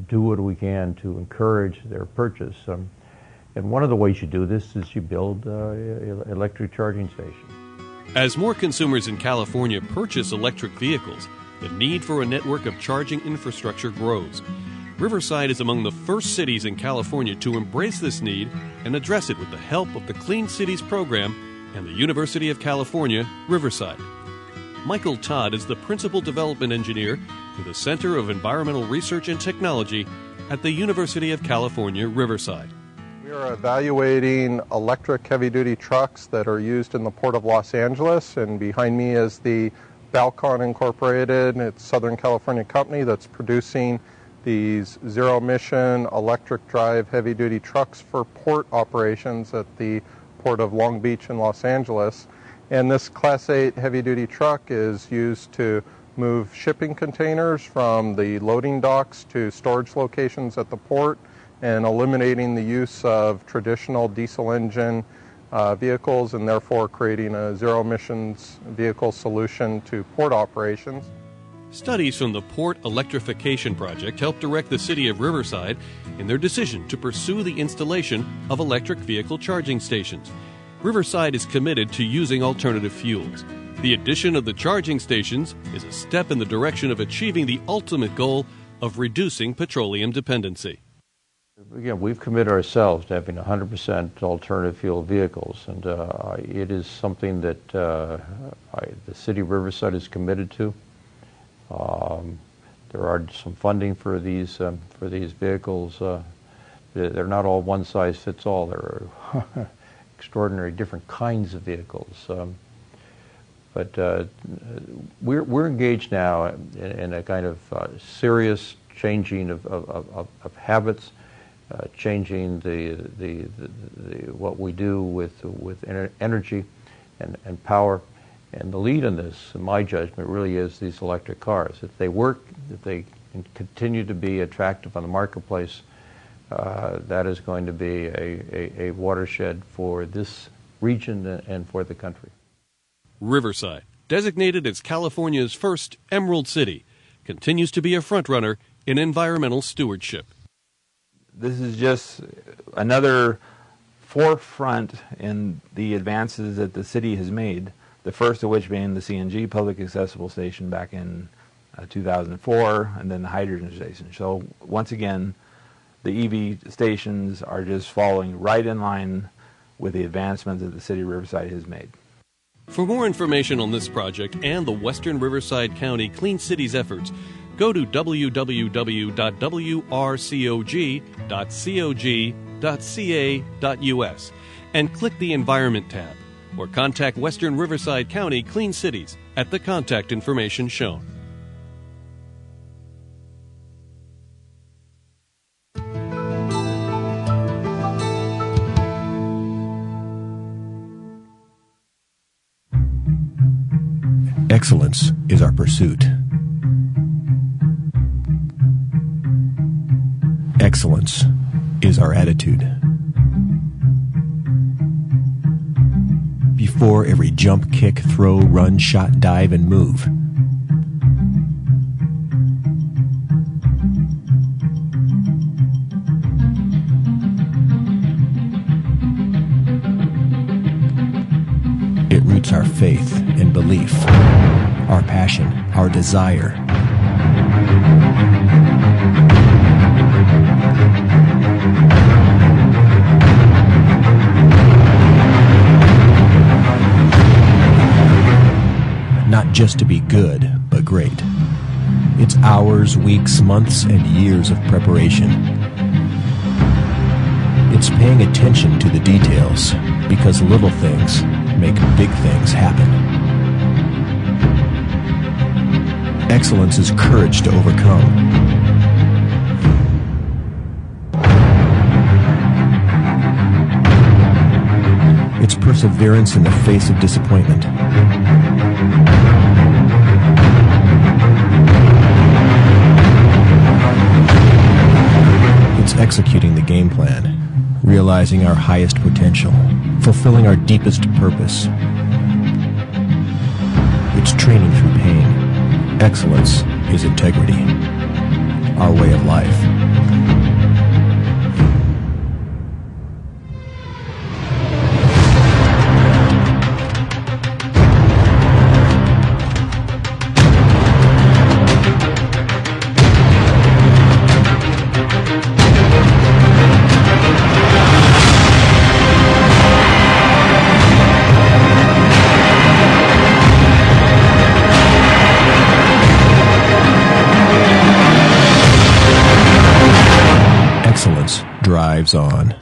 do what we can to encourage their purchase. And one of the ways you do this is you build electric charging stations. As more consumers in California purchase electric vehicles, the need for a network of charging infrastructure grows. Riverside is among the first cities in California to embrace this need and address it with the help of the Clean Cities program and the University of California, Riverside. Michael Todd is the Principal Development Engineer for the Center of Environmental Research and Technology at the University of California, Riverside. We are evaluating electric heavy-duty trucks that are used in the Port of Los Angeles, and behind me is the Balcon Incorporated. It's a Southern California company that's producing these zero-emission electric drive heavy-duty trucks for port operations at the Port of Long Beach in Los Angeles. And this Class 8 heavy-duty truck is used to move shipping containers from the loading docks to storage locations at the port, and eliminating the use of traditional diesel engine vehicles, and therefore creating a zero-emissions vehicle solution to port operations. Studies from the Port Electrification Project helped direct the city of Riverside in their decision to pursue the installation of electric vehicle charging stations. Riverside is committed to using alternative fuels. The addition of the charging stations is a step in the direction of achieving the ultimate goal of reducing petroleum dependency. Again, we've committed ourselves to having 100% alternative fuel vehicles, and it is something that the city of Riverside is committed to. There are some funding for these vehicles. They're not all one size fits all. There are extraordinary different kinds of vehicles. But we're engaged now in a kind of serious changing of habits, changing what we do with energy and power. And the lead in this, in my judgment, really is these electric cars. If they work, if they continue to be attractive on the marketplace, that is going to be a watershed for this region and for the country. Riverside, designated as California's first Emerald City, continues to be a frontrunner in environmental stewardship. This is just another forefront in the advances that the city has made, the first of which being the CNG public accessible station back in 2004, and then the hydrogen station. So once again, the EV stations are just following right in line with the advancements that the city of Riverside has made. For more information on this project and the Western Riverside County Clean Cities efforts, go to www.wrcog.cog.ca.us and click the Environment tab, or contact Western Riverside County Clean Cities at the contact information shown. Excellence is our pursuit. Excellence is our attitude. Before every jump, kick, throw, run, shot, dive, and move, it roots our faith and belief, our passion, our desire. Not just to be good, but great. It's hours, weeks, months, and years of preparation. It's paying attention to the details, because little things make big things happen. Excellence is courage to overcome. It's perseverance in the face of disappointment. It's executing the game plan, realizing our highest potential, fulfilling our deepest purpose. It's training through pain. Excellence is integrity, our way of life. drives on.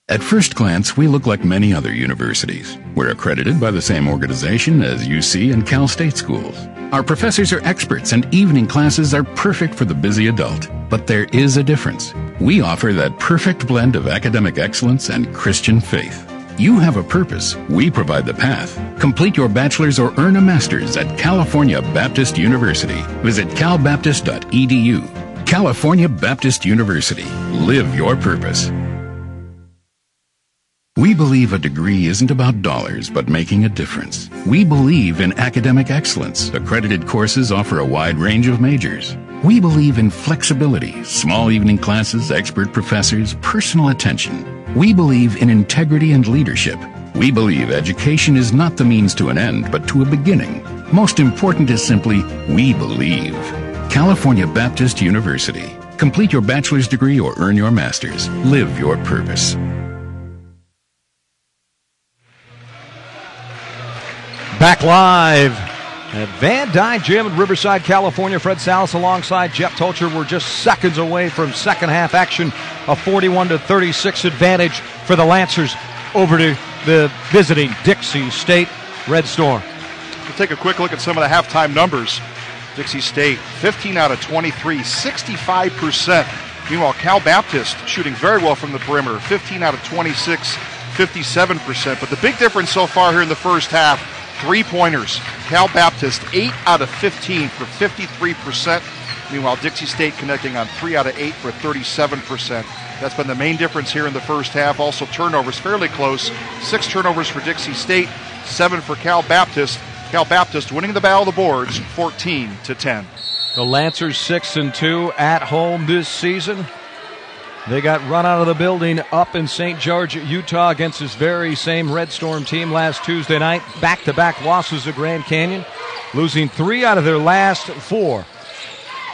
At first glance, we look like many other universities. We're accredited by the same organization as UC and Cal State schools. Our professors are experts and evening classes are perfect for the busy adult. But there is a difference. We offer that perfect blend of academic excellence and Christian faith. You have a purpose. We provide the path. Complete your bachelor's or earn a master's at California Baptist University. Visit calbaptist.edu. California Baptist University. Live your purpose. We believe a degree isn't about dollars, but making a difference. We believe in academic excellence. Accredited courses offer a wide range of majors. We believe in flexibility, small evening classes, expert professors, personal attention. We believe in integrity and leadership. We believe education is not the means to an end, but to a beginning. Most important is simply, we believe. California Baptist University. Complete your bachelor's degree or earn your master's. Live your purpose. Back live at Van Dyne Gym in Riverside, California. Fred Salas alongside Jeff Tolcher. We're just seconds away from second half action. A 41-36 advantage for the Lancers over to the visiting Dixie State Red Storm. We'll take a quick look at some of the halftime numbers. Dixie State, 15 out of 23, 65%. Meanwhile, Cal Baptist shooting very well from the perimeter, 15 out of 26, 57%. But the big difference so far here in the first half, three-pointers. Cal Baptist, 8 out of 15 for 53%. Meanwhile, Dixie State connecting on 3 out of 8 for 37%. That's been the main difference here in the first half. Also turnovers fairly close. 6 turnovers for Dixie State, 7 for Cal Baptist. Cal Baptist winning the battle of the boards, 14-10. The Lancers 6-2 at home this season. They got run out of the building up in St. George, Utah against this very same Red Storm team last Tuesday night. Back-to-back losses to Grand Canyon, losing 3 out of their last 4.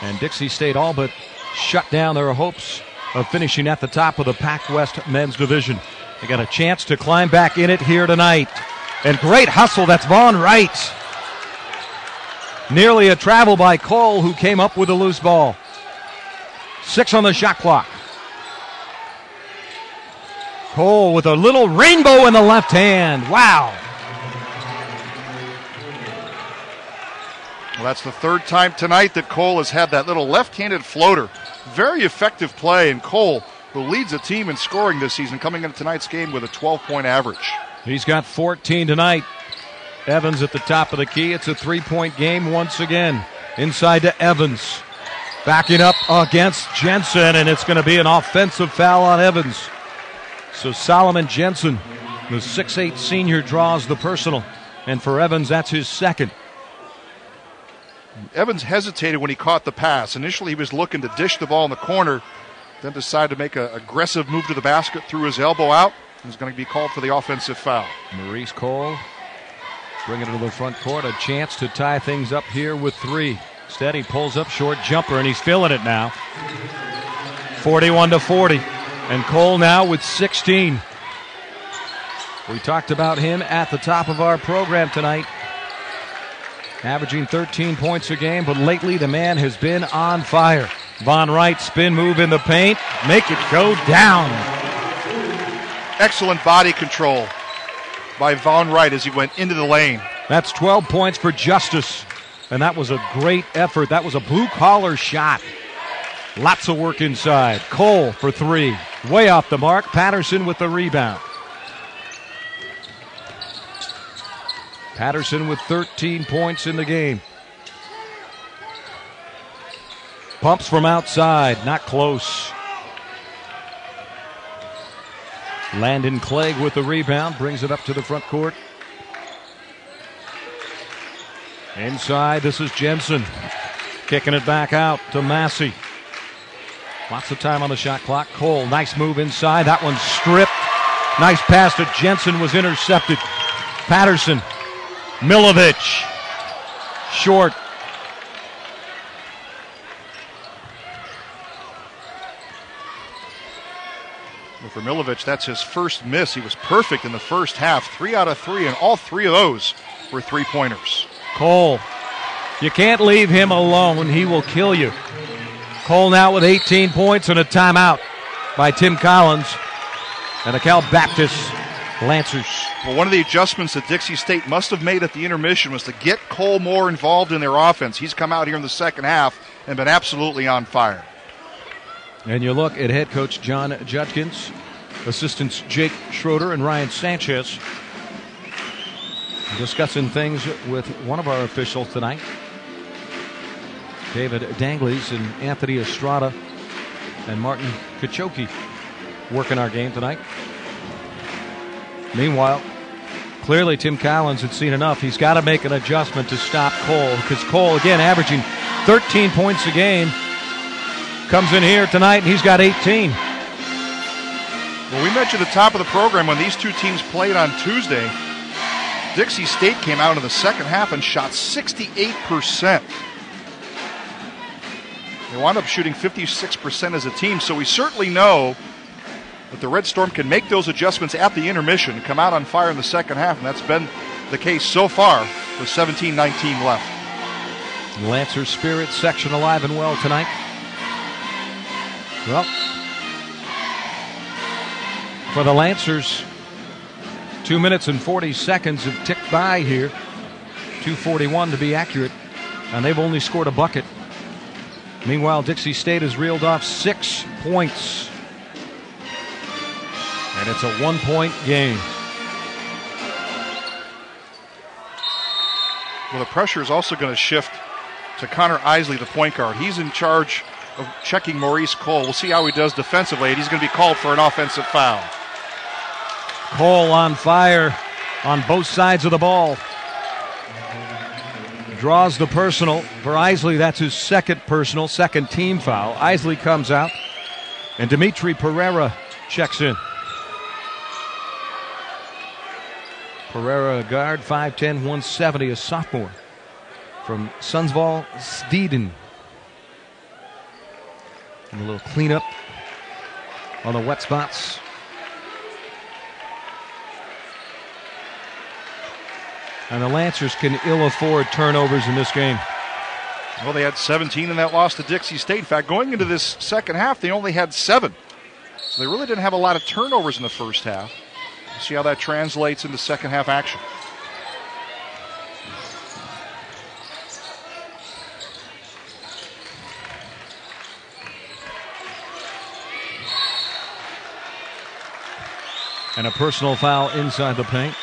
And Dixie State all but shut down their hopes of finishing at the top of the Pac-West men's division. They got a chance to climb back in it here tonight. And great hustle, that's Vaughn Wright. Nearly a travel by Cole, who came up with a loose ball. 6 on the shot clock. Cole with a little rainbow in the left hand. Wow. Well, that's the third time tonight that Cole has had that little left-handed floater. Very effective play, and Cole, who leads the team in scoring this season, coming into tonight's game with a 12-point average. He's got 14 tonight. Evans at the top of the key. It's a 3-point game once again. Inside to Evans. Backing up against Jensen, and it's going to be an offensive foul on Evans. So Solomon Jensen, the 6'8 senior, draws the personal. And for Evans, that's his second. Evans hesitated when he caught the pass. Initially, he was looking to dish the ball in the corner, then decided to make an aggressive move to the basket, threw his elbow out, and is going to be called for the offensive foul. Maurice Cole bringing it to the front court. A chance to tie things up here with 3. Instead, he pulls up short jumper, and he's feeling it now. 41-40. And Cole now with 16. We talked about him at the top of our program tonight. Averaging 13 points a game, but lately the man has been on fire. Von Wright, spin move in the paint. Make it go down. Excellent body control by Von Wright as he went into the lane. That's 12 points for Justice. And that was a great effort. That was a blue-collar shot. Lots of work inside. Cole for 3. Way off the mark. Patterson with the rebound. Patterson with 13 points in the game. Pumps from outside. Not close. Landon Clegg with the rebound. Brings it up to the front court. Inside, this is Jensen. Kicking it back out to Massey. Lots of time on the shot clock. Cole, nice move inside. That one's stripped. Nice pass to Jensen, was intercepted. Patterson. Milovich. Short. Well, for Milovich, that's his first miss. He was perfect in the first half. 3 out of 3, and all 3 of those were 3-pointers. Cole You can't leave him alone. He will kill you. Cole now with 18 points and a timeout by Tim Collins and the Cal Baptist Lancers. Well, one of the adjustments that Dixie State must have made at the intermission was to get Cole more involved in their offense. He's come out here in the second half and been absolutely on fire. And you look at head coach John Judkins, assistants Jake Schroeder and Ryan Sanchez, discussing things with one of our officials tonight, David Dangley's, and Anthony Estrada and Martin Kachoki working our game tonight. Meanwhile, clearly Tim Collins had seen enough. He's got to make an adjustment to stop Cole, because Cole, again, averaging 13 points a game, comes in here tonight and he's got 18. Well, we mentioned at the top of the program when these two teams played on Tuesday, Dixie State came out in the second half and shot 68%. They wound up shooting 56% as a team, so we certainly know that the Red Storm can make those adjustments at the intermission and come out on fire in the second half, and that's been the case so far with 17-19 left. Lancers Spirit section alive and well tonight. Well, for the Lancers, 2 minutes and 40 seconds have ticked by here. 2:41 to be accurate, and they've only scored a bucket. Meanwhile, Dixie State has reeled off 6 points. And it's a 1-point game. Well, the pressure is also going to shift to Connor Isley, the point guard. He's in charge of checking Maurice Cole. We'll see how he does defensively, and he's going to be called for an offensive foul. Cole on fire on both sides of the ball. Draws the personal. For Isley, that's his second personal, second team foul. Isley comes out, and Dimitri Pereira checks in. Pereira, guard, 5'10", 170, a sophomore from Sundsvall, Sweden. And a little cleanup on the wet spots. And the Lancers can ill afford turnovers in this game. Well, they had 17 in that loss to Dixie State. In fact, going into this second half, they only had 7. So they really didn't have a lot of turnovers in the first half. We'll see how that translates into second half action. And a personal foul inside the paint.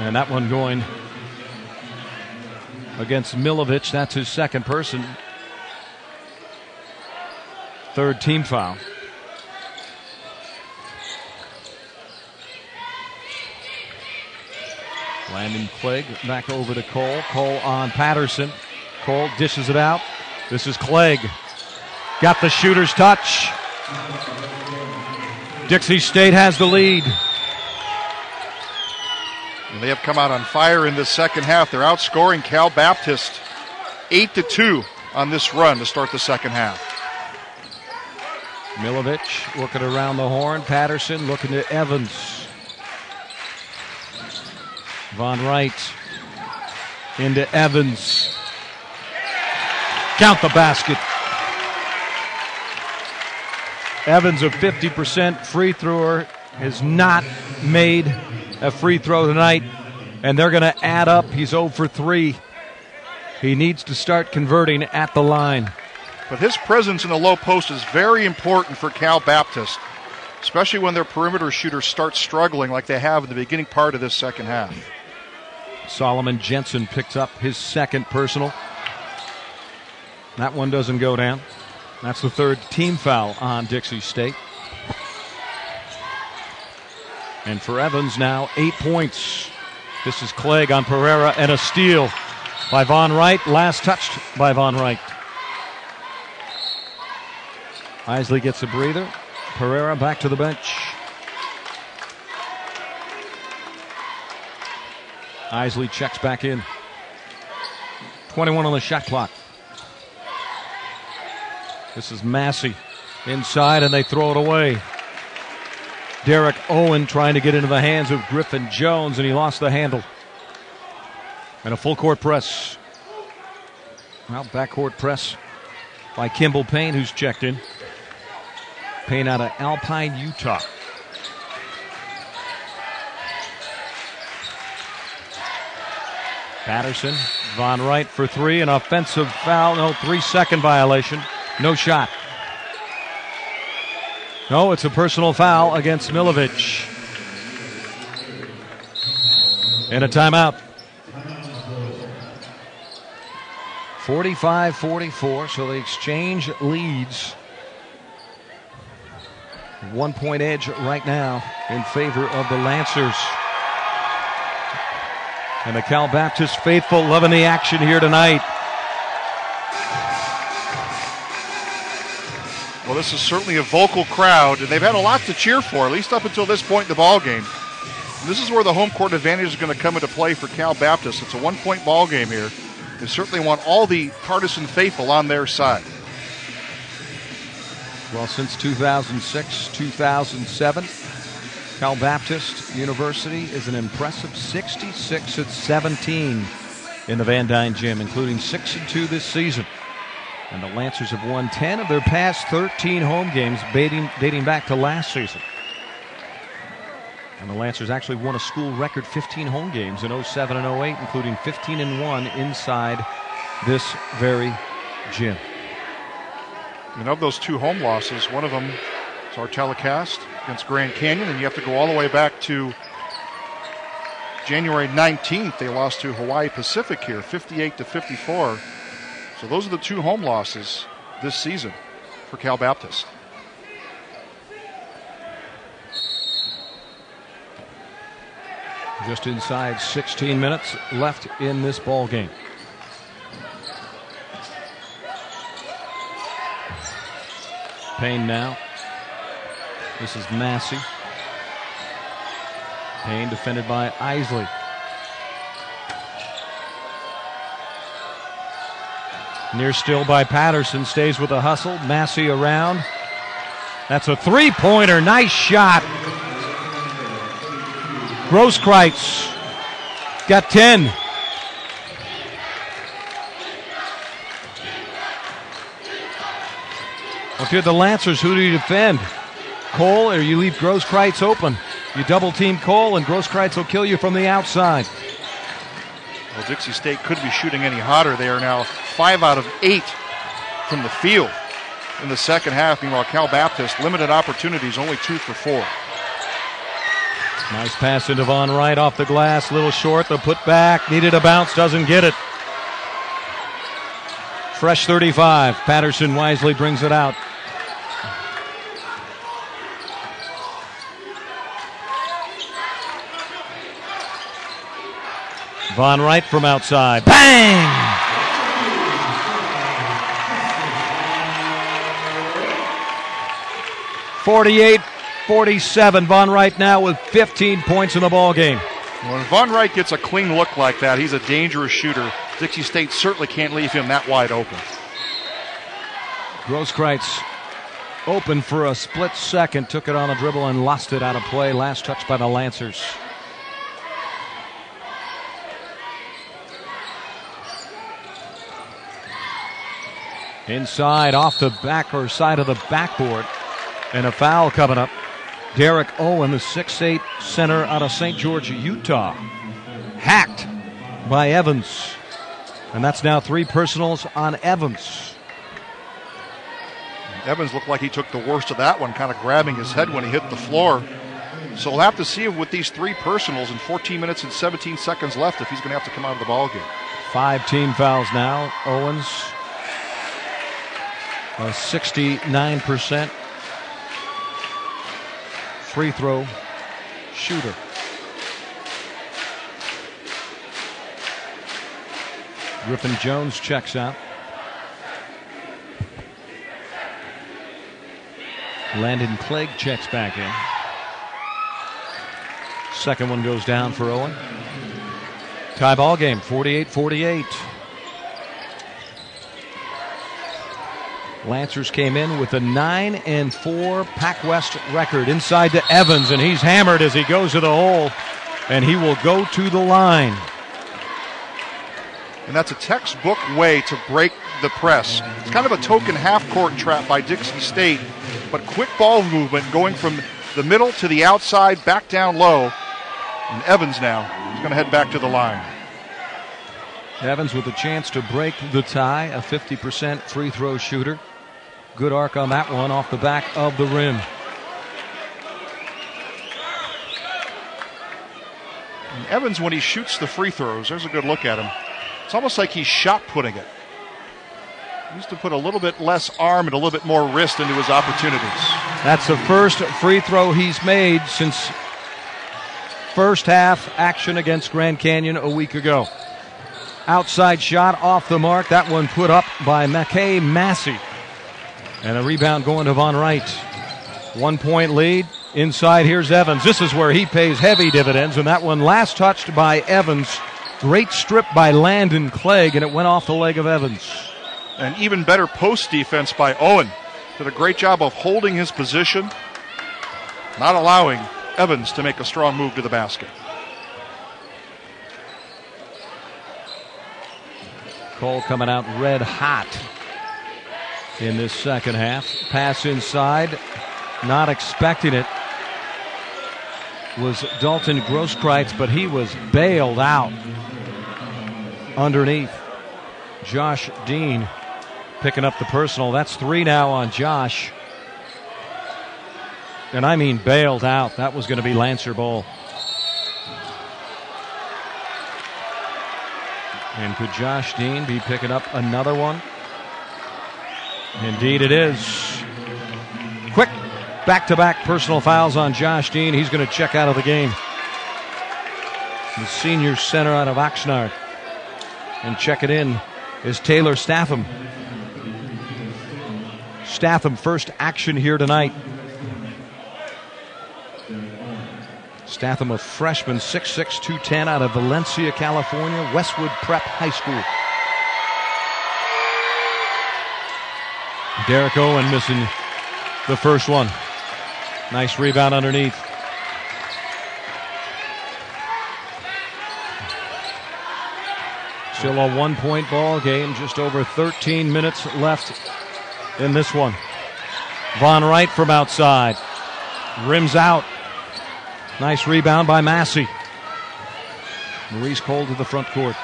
And that one going against Milovic. That's his second person. Third team foul. Landon Clegg back over to Cole. Cole on Patterson. Cole dishes it out. This is Clegg. Got the shooter's touch. Dixie State has the lead. And they have come out on fire in this second half. They're outscoring Cal Baptist 8-2 on this run to start the second half. Milovic working around the horn. Patterson looking to Evans. Von Wright into Evans. Count the basket. Evans, a 50% free thrower, has not made a free throw tonight, and they're going to add up. He's 0 for 3. He needs to start converting at the line. But his presence in the low post is very important for Cal Baptist, especially when their perimeter shooters start struggling like they have in the beginning part of this second half. Solomon Jensen picks up his second personal. That one doesn't go down. That's the third team foul on Dixie State. And for Evans now, 8 points. This is Clegg on Pereira, and a steal by Von Wright. Last touched by Von Wright. Isley gets a breather. Pereira back to the bench. Isley checks back in. 21 on the shot clock. This is Massey inside, and they throw it away. Derek Owen trying to get into the hands of Griffin Jones, and he lost the handle. And a full court press. Well, backcourt press by Kimball Payne, who's checked in. Payne out of Alpine, Utah. Patterson, Von Wright for three, an offensive foul, no, 3-second violation, no shot. No, it's a personal foul against Milovic. And a timeout. 45-44, so they exchange leads. 1 point edge right now in favor of the Lancers. And the Cal Baptist faithful loving the action here tonight. Well, this is certainly a vocal crowd, and they've had a lot to cheer for, at least up until this point in the ball game. This is where the home court advantage is going to come into play for Cal Baptist. It's a 1 point ball game here. They certainly want all the partisan faithful on their side. Well, since 2006, 2007, Cal Baptist University is an impressive 66-17 in the Van Dyne Gym, including 6-2 this season. And the Lancers have won 10 of their past 13 home games, dating back to last season. And the Lancers actually won a school record 15 home games in 07 and 08, including 15-1 inside this very gym. And of those 2 home losses, one of them is our telecast against Grand Canyon, and you have to go all the way back to January 19th. They lost to Hawaii Pacific here, 58-54. So those are the 2 home losses this season for Cal Baptist. Just inside 16 minutes left in this ball game. Payne now. This is Massey. Payne defended by Isley. Near still by Patterson. Stays with the hustle. Massey around. That's a three-pointer. Nice shot. Grosskreitz got 10. Well, if you're the Lancers, who do you defend? Cole, or you leave Grosskreitz open? You double team Cole, and Grosskreitz will kill you from the outside. Well, Dixie State couldn't be shooting any hotter. They are now 5 out of 8 from the field in the second half. Meanwhile, Cal Baptist, limited opportunities, only 2 for 4. Nice pass into Von Wright off the glass, little short, the put back, needed a bounce, doesn't get it. Fresh 35, Patterson wisely brings it out. Von Wright from outside, bang! .48-47, Von Wright now with 15 points in the ball game. When Von Wright gets a clean look like that, he's a dangerous shooter. Dixie State certainly can't leave him that wide open. Grosskreitz open for a split second, took it on a dribble and lost it out of play. Last touch by the Lancers. Inside, off the back or side of the backboard. And a foul coming up. Derek Owen, the 6'8 center out of St. George, Utah. Hacked by Evans. And that's now 3 personals on Evans. Evans looked like he took the worst of that one, kind of grabbing his head when he hit the floor. So we'll have to see with these 3 personals and 14 minutes and 17 seconds left if he's going to have to come out of the ball game. 5 team fouls now. Owens, a 69% free throw shooter. Griffin Jones checks out. Landon Clegg checks back in. Second one goes down for Owen. Tie ball game, 48-48. Lancers came in with a 9-4 Pac West record. Inside to Evans, and he's hammered as he goes to the hole, and he will go to the line. and that's a textbook way to break the press. It's kind of a token half-court trap by Dixie State, but quick ball movement going from the middle to the outside, back down low. And Evans now is going to head back to the line. Evans with a chance to break the tie, a 50% free throw shooter. Good arc on that one off the back of the rim. And Evans, when he shoots the free throws, there's a good look at him. It's almost like he's shot putting it. He used to put a little bit less arm and a little bit more wrist into his opportunities. That's the first free throw he's made since first half action against Grand Canyon a week ago. Outside shot off the mark. That one put up by McKay Massey. And a rebound going to Von Wright. 1 point lead. Inside, here's Evans. This is where he pays heavy dividends. And that one last touched by Evans. Great strip by Landon Clegg, and it went off the leg of Evans. An even better post defense by Owen. Did a great job of holding his position, not allowing Evans to make a strong move to the basket. Cole coming out red hot in this second half. Pass inside, not expecting it, was Dalton Grosskreitz, but he was bailed out underneath. Josh Dean picking up the personal. That's 3 now on Josh. And I mean bailed out. That was going to be Lancer ball. And could Josh Dean be picking up another one? Indeed it is. Quick back-to-back personal fouls on Josh Dean. He's going to check out of the game. The senior center out of Oxnard. And check it in is Taylor Statham. Statham first action here tonight. Statham, a freshman, 6'6", 210 out of Valencia, California, Westwood Prep High School. Derek Owen missing the first one. Nice rebound underneath. Still a 1 point ball game, just over 13 minutes left in this one. Von Wright from outside. Rims out. Nice rebound by Massey. Maurice Cole to the front court.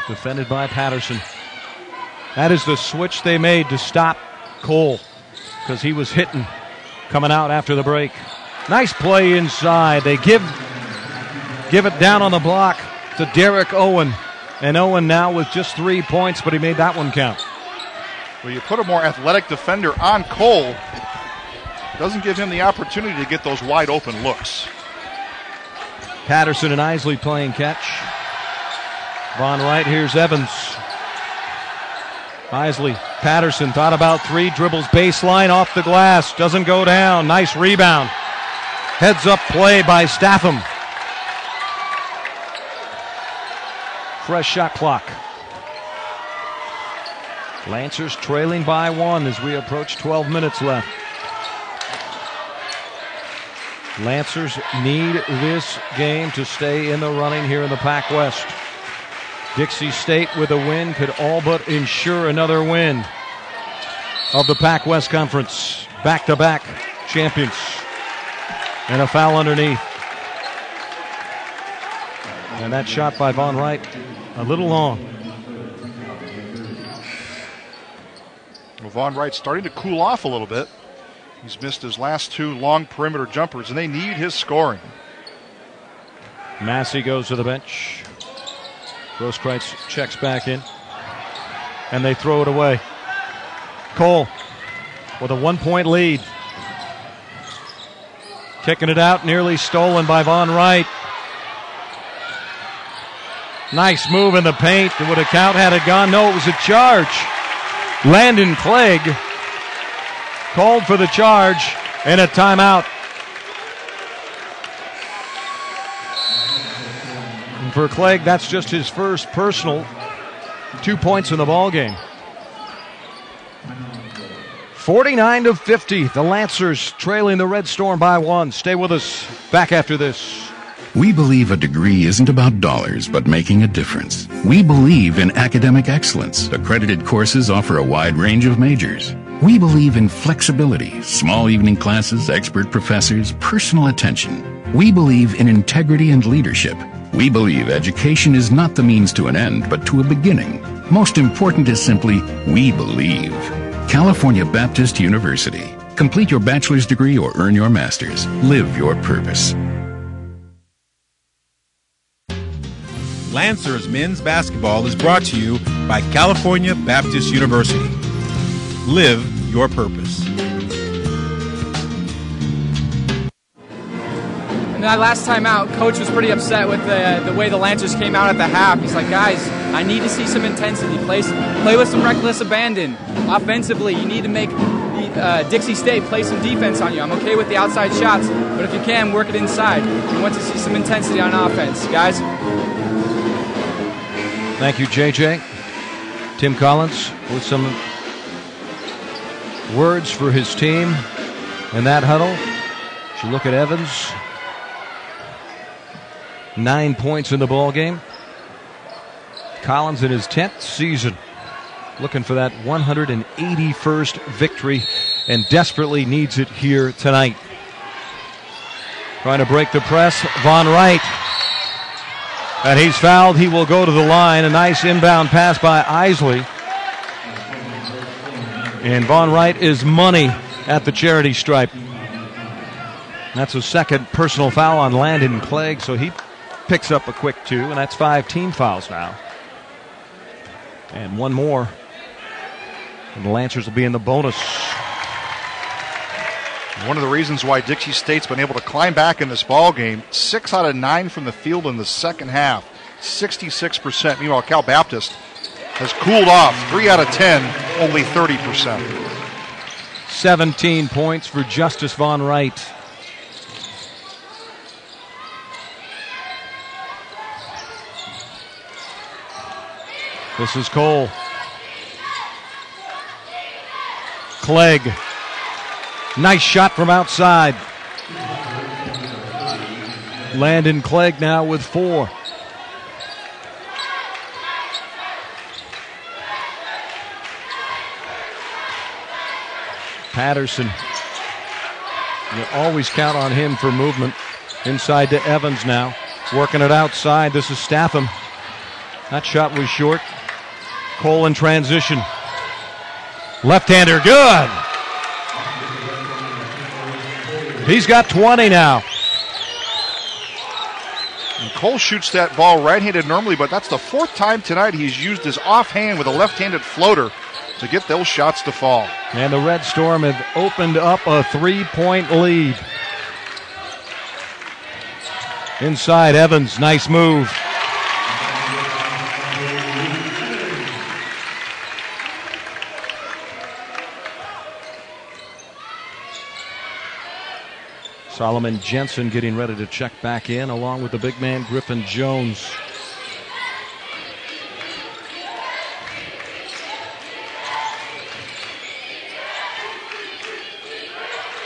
Defended by Patterson. That is the switch they made to stop Cole, because he was hitting coming out after the break. Nice play inside. They give it down on the block to Derek Owen. And Owen now with just 3 points, but he made that one count. Well, you put a more athletic defender on Cole. Doesn't give him the opportunity to get those wide open looks. Patterson and Isley playing catch. Von Wright, here's Evans. Isley, Patterson thought about three, dribbles baseline off the glass, doesn't go down. Nice rebound. Heads up play by Statham. Fresh shot clock. Lancers trailing by 1 as we approach 12 minutes left. Lancers need this game to stay in the running here in the Pac West. Dixie State with a win could all but ensure another win of the Pac West Conference. Back-to-back champions. And a foul underneath. And that shot by Von Wright, a little long. Well, Von Wright starting to cool off a little bit. He's missed his last 2 long perimeter jumpers, and they need his scoring. Massey goes to the bench. Grosskreitz checks back in. And they throw it away. Cole with a 1 point lead. Kicking it out, nearly stolen by Von Wright. Nice move in the paint. Would a count had it gone? No, it was a charge. Landon Clegg called for the charge and a timeout. And for Clegg, that's just his first personal. 2 points in the ball game. 49-50. The Lancers trailing the Red Storm by 1. Stay with us. Back after this. We believe a degree isn't about dollars, but making a difference. We believe in academic excellence. Accredited courses offer a wide range of majors. We believe in flexibility, small evening classes, expert professors, personal attention. We believe in integrity and leadership. We believe education is not the means to an end, but to a beginning. Most important is simply, we believe. California Baptist University. Complete your bachelor's degree or earn your master's. Live your purpose. Lancers men's basketball is brought to you by California Baptist University. Live your purpose. And that last time out, Coach was pretty upset with the way the Lancers came out at the half. He's like, guys, I need to see some intensity. Play with some reckless abandon. Offensively, you need to make Dixie State play some defense on you. I'm okay with the outside shots, but if you can, work it inside. We want to see some intensity on offense. Guys? Thank you, JJ. Tim Collins with some words for his team in that huddle. As you look at Evans, 9 points in the ball game. Collins in his 10th season, looking for that 181st victory and desperately needs it here tonight. Trying to break the press, Von Wright. And he's fouled. He will go to the line. A nice inbound pass by Isley. And Von Wright is money at the charity stripe. That's a second personal foul on Landon Clegg, so he picks up a quick 2, and that's 5 team fouls now. And one more. And the Lancers will be in the bonus. One of the reasons why Dixie State's been able to climb back in this ball game, 6 out of 9 from the field in the second half, 66%. Meanwhile, Cal Baptist has cooled off, 3 out of 10, only 30%. 17 points for Justice Von Wright. This is Cole. Clegg. Nice shot from outside. Landon Clegg now with 4. Patterson. You always count on him for movement. Inside to Evans now. Working it outside. This is Statham. That shot was short. Cole in transition. Left-hander, good. He's got 20 now. And Cole shoots that ball right-handed normally, but that's the 4th time tonight he's used his offhand with a left-handed floater to get those shots to fall. And the Red Storm have opened up a 3-point lead. Inside Evans, nice move. Solomon Jensen getting ready to check back in, along with the big man Griffin Jones.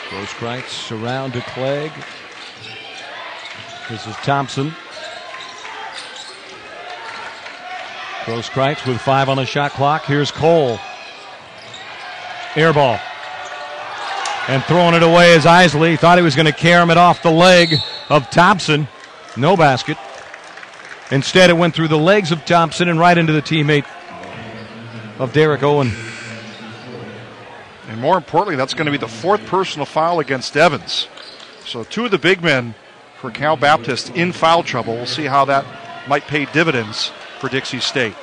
Grosskreitz around to Clegg. This is Thompson. Grosskreitz with 5 on the shot clock. Here's Cole. Air ball. And throwing it away is Isley. Thought he was going to carom it off the leg of Thompson. No basket. Instead, it went through the legs of Thompson and right into the teammate of Derek Owen. And more importantly, that's going to be the 4th personal foul against Evans. So 2 of the big men for Cal Baptist in foul trouble. We'll see how that might pay dividends for Dixie State.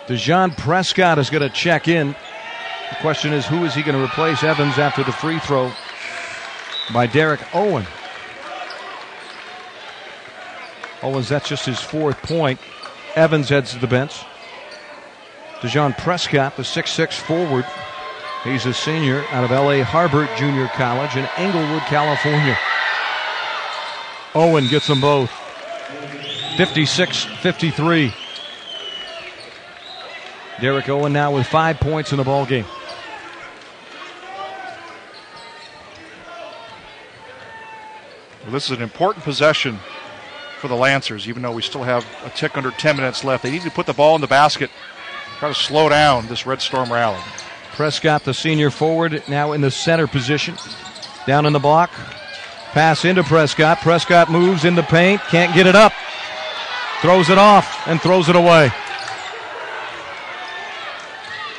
DeJean Prescott is going to check in. The question is, who is he going to replace Evans after the free throw by Derek Owen? Owens, that's just his 4th point. Evans heads to the bench. DeJean Prescott, the 6'6 forward. He's a senior out of L.A. Harbor Junior College in Englewood, California. Owen gets them both. 56-53. Derek Owen now with 5 points in the ball game. Well, this is an important possession for the Lancers, even though we still have a tick under 10 minutes left. They need to put the ball in the basket, try to slow down this Red Storm rally. Prescott, the senior forward, now in the center position. Down in the block. Pass into Prescott. Prescott moves in the paint, can't get it up. Throws it off and throws it away.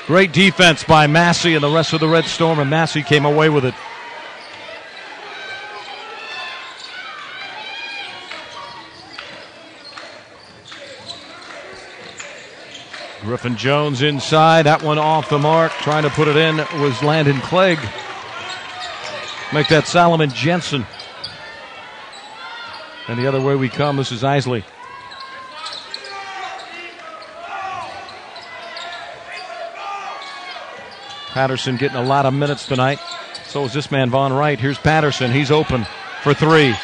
Great defense by Massey and the rest of the Red Storm, and Massey came away with it. Griffin Jones inside. That one off the mark. Trying to put it in was Landon Clegg. Make that Solomon Jensen. And the other way we come, this is Isley. Patterson getting a lot of minutes tonight. So is this man, Von Wright. Here's Patterson. He's open for three.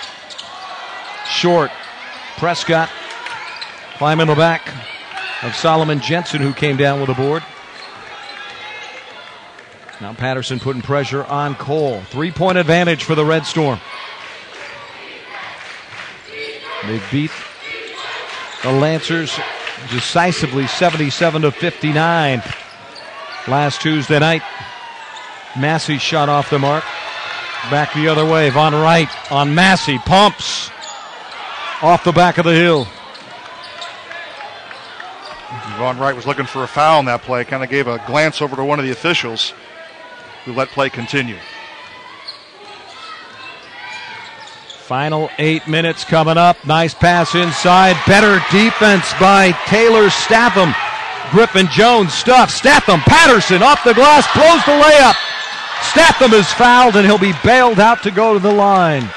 Short. Prescott climbing the back of Solomon Jensen, who came down with a board. Now Patterson putting pressure on Cole. 3-point advantage for the Red Storm. They beat the Lancers decisively 77-59 last Tuesday night. Massey shot off the mark. Back the other way. Von Wright on Massey. Pumps off the back of the hill. Von Wright was looking for a foul in that play. Kind of gave a glance over to one of the officials who let play continue. Final 8 minutes coming up. Nice pass inside. Better defense by Taylor Statham. Griffin Jones stuffs. Statham, Patterson off the glass, blows the layup. Statham is fouled and he'll be bailed out to go to the line.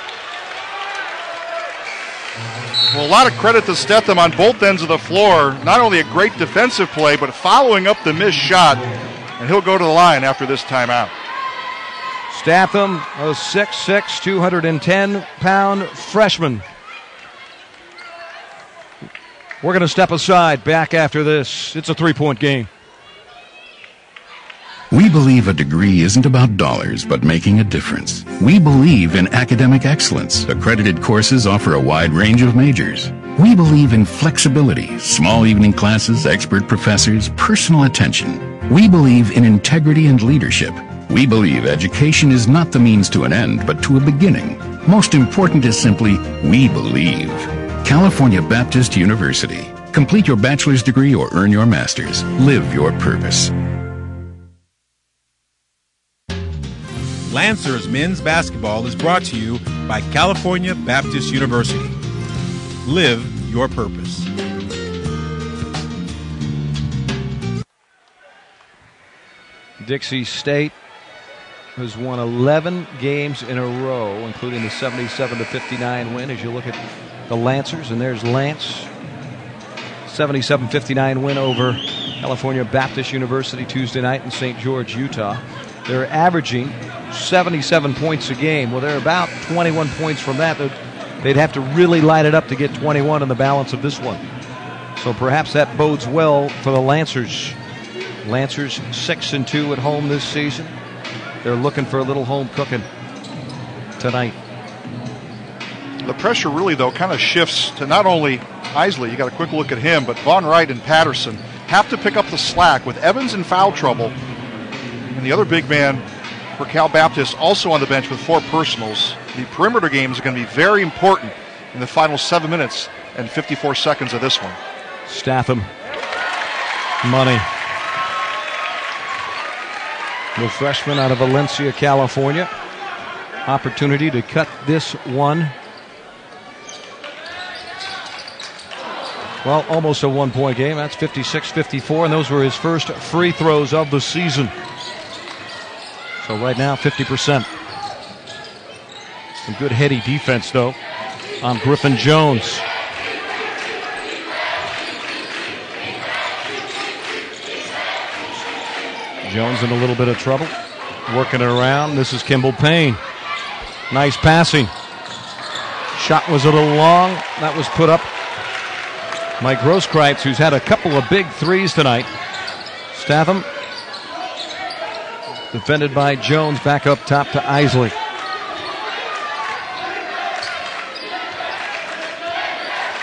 Well, a lot of credit to Statham on both ends of the floor. Not only a great defensive play, but following up the missed shot. And he'll go to the line after this timeout. Statham, a 6'6", 210-pound freshman. We're going to step aside. Back after this. It's a 3-point game. We believe a degree isn't about dollars, but making a difference. We believe in academic excellence. Accredited courses offer a wide range of majors. We believe in flexibility, small evening classes, expert professors, personal attention. We believe in integrity and leadership. We believe education is not the means to an end, but to a beginning. Most important is simply, we believe. California Baptist University. Complete your bachelor's degree or earn your master's. Live your purpose. Lancers men's basketball is brought to you by California Baptist University. Live your purpose. Dixie State has won 11 games in a row, including the 77-59 win. As you look at the Lancers, and there's Lance. 77-59 win over California Baptist University Tuesday night in St. George, Utah. They're averaging 77 points a game. Well, they're about 21 points from that. They'd have to really light it up to get 21 in the balance of this one. So perhaps that bodes well for the Lancers. Lancers 6-2 at home this season. They're looking for a little home cooking tonight. The pressure really, though, kind of shifts to not only Isley, you got a quick look at him, but Von Wright and Patterson have to pick up the slack with Evans in foul trouble. And the other big man for Cal Baptist also on the bench with 4 personals. The perimeter game is going to be very important in the final 7 minutes and 54 seconds of this one. Statham. Money. The freshman out of Valencia, California. Opportunity to cut this one. Well, almost a 1-point game. That's 56-54, and those were his first free throws of the season. So right now, 50%. Some good heady defense, though, on Griffin Jones. Jones in a little bit of trouble. Working it around. This is Kimball Payne. Nice passing. Shot was a little long. That was put up Mike Grosskreitz, who's had a couple of big threes tonight. Statham defended by Jones. Back up top to Isley.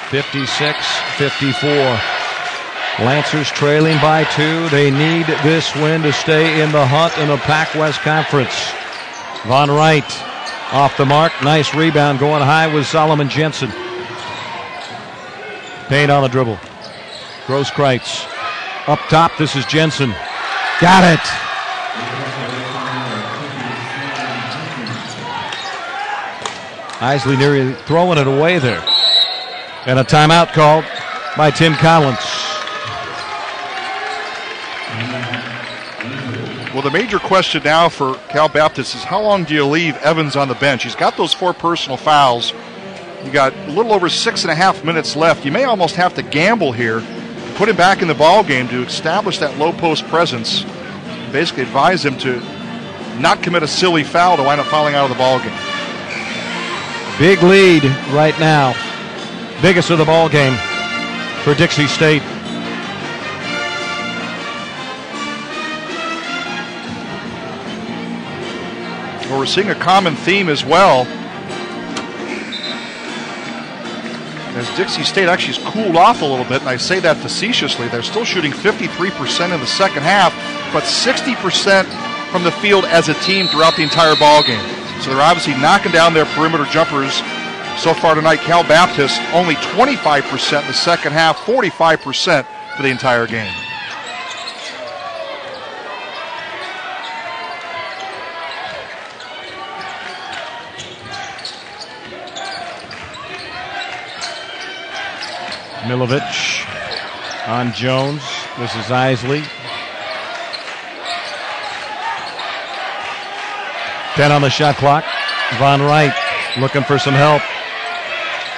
56-54. Lancers trailing by 2. They need this win to stay in the hunt in the Pac-West Conference. Von Wright off the mark. Nice rebound going high with Solomon Jensen. Payne on the dribble. Grosskreutz up top. This is Jensen. Got it. Isley nearly throwing it away there. And a timeout called by Tim Collins. Well, the major question now for Cal Baptist is how long do you leave Evans on the bench? He's got those 4 personal fouls. You got a little over 6.5 minutes left. You may almost have to gamble here, put him back in the ball game to establish that low post presence. Basically advise him to not commit a silly foul to wind up fouling out of the ball game. Big lead right now. Biggest of the ball game for Dixie State. Well, we're seeing a common theme as well, as Dixie State actually has cooled off a little bit, and I say that facetiously. They're still shooting 53% in the second half, but 60% from the field as a team throughout the entire ball game. So they're obviously knocking down their perimeter jumpers. So far tonight, Cal Baptist only 25% in the second half, 45% for the entire game. Milovich on Jones. This is Isley. 10 on the shot clock. Von Wright looking for some help.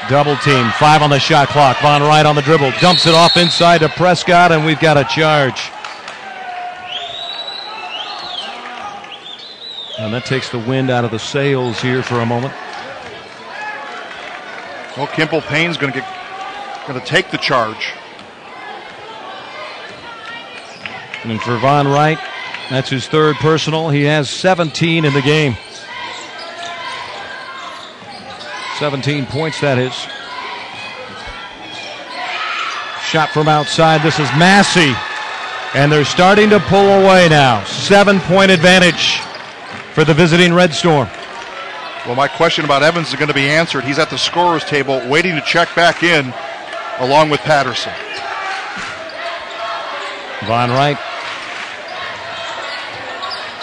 Double team. 5 on the shot clock. Von Wright on the dribble. Dumps it off inside to Prescott, and we've got a charge. And that takes the wind out of the sails here for a moment. Well, Kimple Payne's going to take the charge. And for Von Wright, that's his 3rd personal. He has 17 in the game. 17 points, that is. Shot from outside. This is Massey. And they're starting to pull away now. 7-point advantage for the visiting Red Storm. Well, my question about Evans is going to be answered. He's at the scorer's table waiting to check back in along with Patterson. Von Wright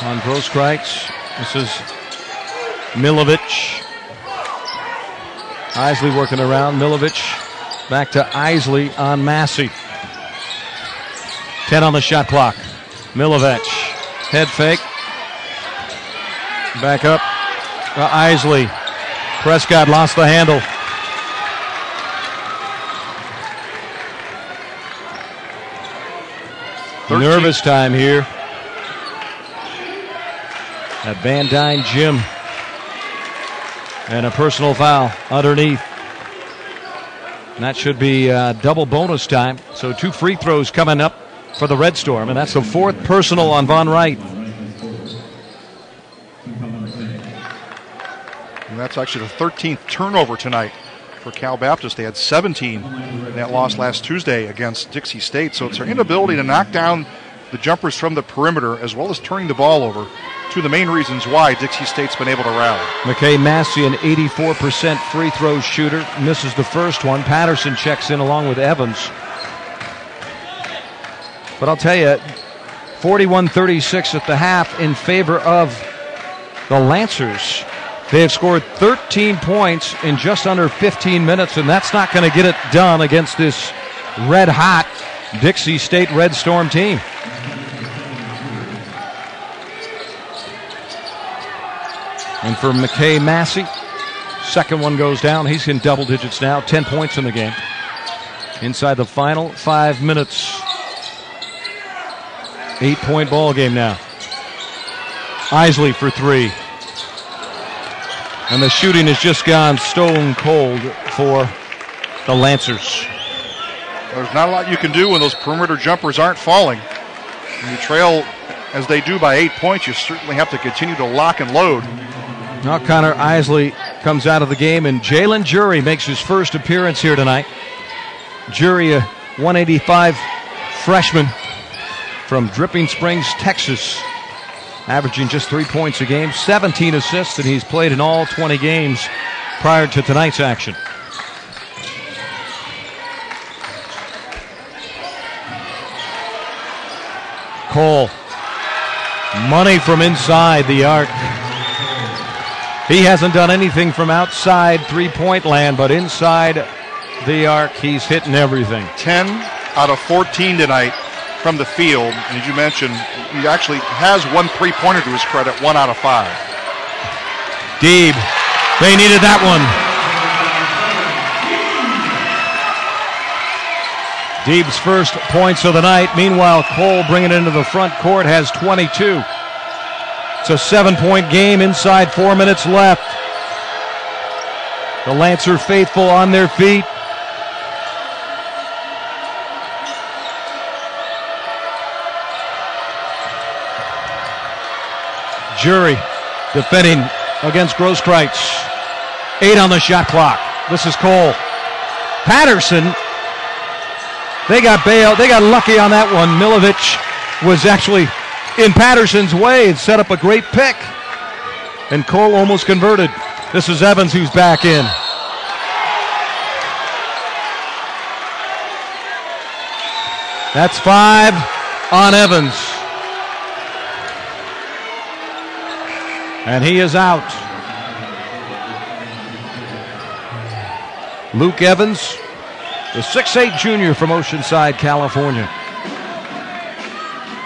on Grosskreutz. This is Milovich. Isley working around. Milovich back to Isley on Massey. 10 on the shot clock. Milovich. Head fake. Back up. Isley. Prescott lost the handle. Nervous time here at Van Dyne Gym. And a personal foul underneath. And that should be double bonus time. So 2 free throws coming up for the Red Storm. And that's the 4th personal on Von Wright. And that's actually the 13th turnover tonight for Cal Baptist. They had 17 in that loss last Tuesday against Dixie State. So it's their inability to knock down the jumpers from the perimeter as well as turning the ball over. 2 of the main reasons why Dixie State's been able to rally. McKay Massey, an 84% free throw shooter, misses the first one. Patterson checks in along with Evans. But I'll tell you, 41-36 at the half in favor of the Lancers. They have scored 13 points in just under 15 minutes, and that's not going to get it done against this red-hot Dixie State Red Storm team. And for McKay Massey, second one goes down. He's in double digits now, 10 points in the game. Inside the final 5 minutes. 8-point ball game now. Isley for 3. And the shooting has just gone stone cold for the Lancers. There's not a lot you can do when those perimeter jumpers aren't falling. When you trail as they do by 8 points, you certainly have to continue to lock and load. Now Connor Isley comes out of the game, and Jalen Jury makes his first appearance here tonight. Jury, a 185 freshman from Dripping Springs, Texas, averaging just 3 points a game, 17 assists, and he's played in all 20 games prior to tonight's action. Cole, money from inside the arc. He hasn't done anything from outside three-point land, but inside the arc, he's hitting everything. 10 out of 14 tonight from the field. And as you mentioned, he actually has one three-pointer to his credit, 1 out of 5. Deeb, they needed that one. Deeb's first points of the night. Meanwhile, Cole, bringing it into the front court, has 22. It's a 7-point game inside 4 minutes left. The Lancer faithful on their feet. Jury defending against Grosskreutz. 8 on the shot clock. This is Cole. Patterson. They got bailed. They got lucky on that one. Milovich was actually in Patterson's way and set up a great pick. And Cole almost converted. This is Evans who's back in. That's 5 on Evans. And he is out. Luke Evans, the 6'8 junior from Oceanside, California.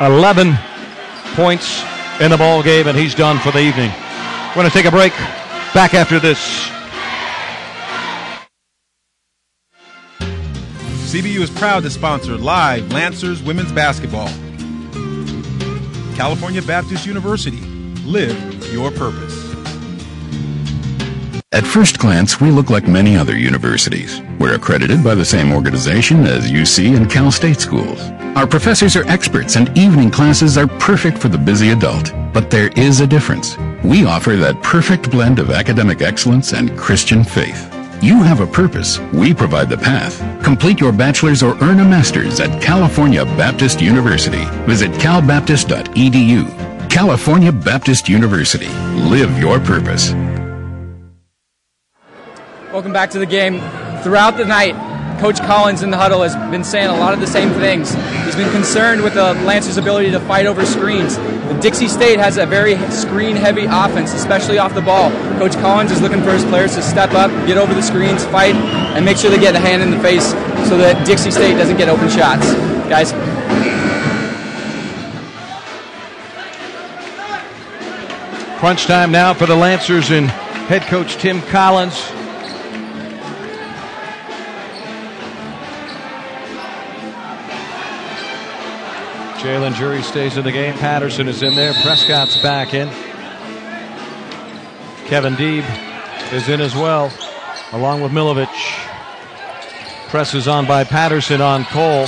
11 points in the ball game, and he's done for the evening. We're going to take a break. Back after this. CBU is proud to sponsor live Lancers women's basketball. California Baptist University. Live your purpose. At first glance, we look like many other universities. We're accredited by the same organization as UC and Cal State schools. Our professors are experts and evening classes are perfect for the busy adult. But there is a difference. We offer that perfect blend of academic excellence and Christian faith. You have a purpose. We provide the path. Complete your bachelor's or earn a master's at California Baptist University. Visit calbaptist.edu. California Baptist University. Live your purpose. Welcome back to the game. Throughout the night, Coach Collins in the huddle has been saying a lot of the same things. He's been concerned with the Lancers' ability to fight over screens. The Dixie State has a very screen-heavy offense, especially off the ball. Coach Collins is looking for his players to step up, get over the screens, fight, and make sure they get a hand in the face so that Dixie State doesn't get open shots. Guys. Crunch time now for the Lancers and head coach Tim Collins. Jalen Jury stays in the game. Patterson is in there. Prescott's back in. Kevin Deeb is in as well, along with Milovich. Presses on by Patterson on Cole.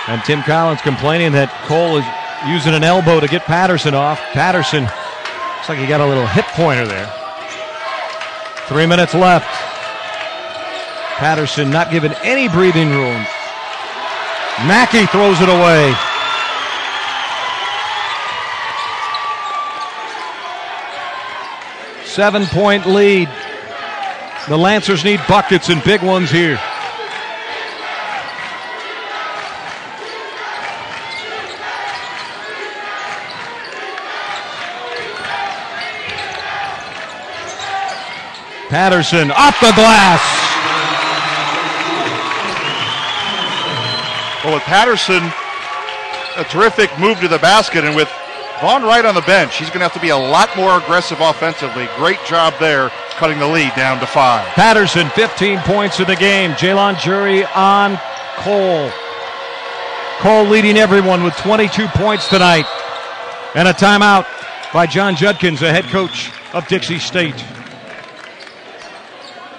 And Tim Collins complaining that Cole is using an elbow to get Patterson off. Patterson, looks like he got a little hip pointer there. 3 minutes left. Patterson not given any breathing room. Mackey throws it away. Seven-point lead. The Lancers need buckets and big ones here. Patterson off the glass. Well, with Patterson, a terrific move to the basket, and with Vaughn Wright on the bench, he's going to have to be a lot more aggressive offensively. Great job there, cutting the lead down to 5. Patterson, 15 points in the game. Jalen Jury on Cole. Cole leading everyone with 22 points tonight. And a timeout by John Judkins, the head coach of Dixie State.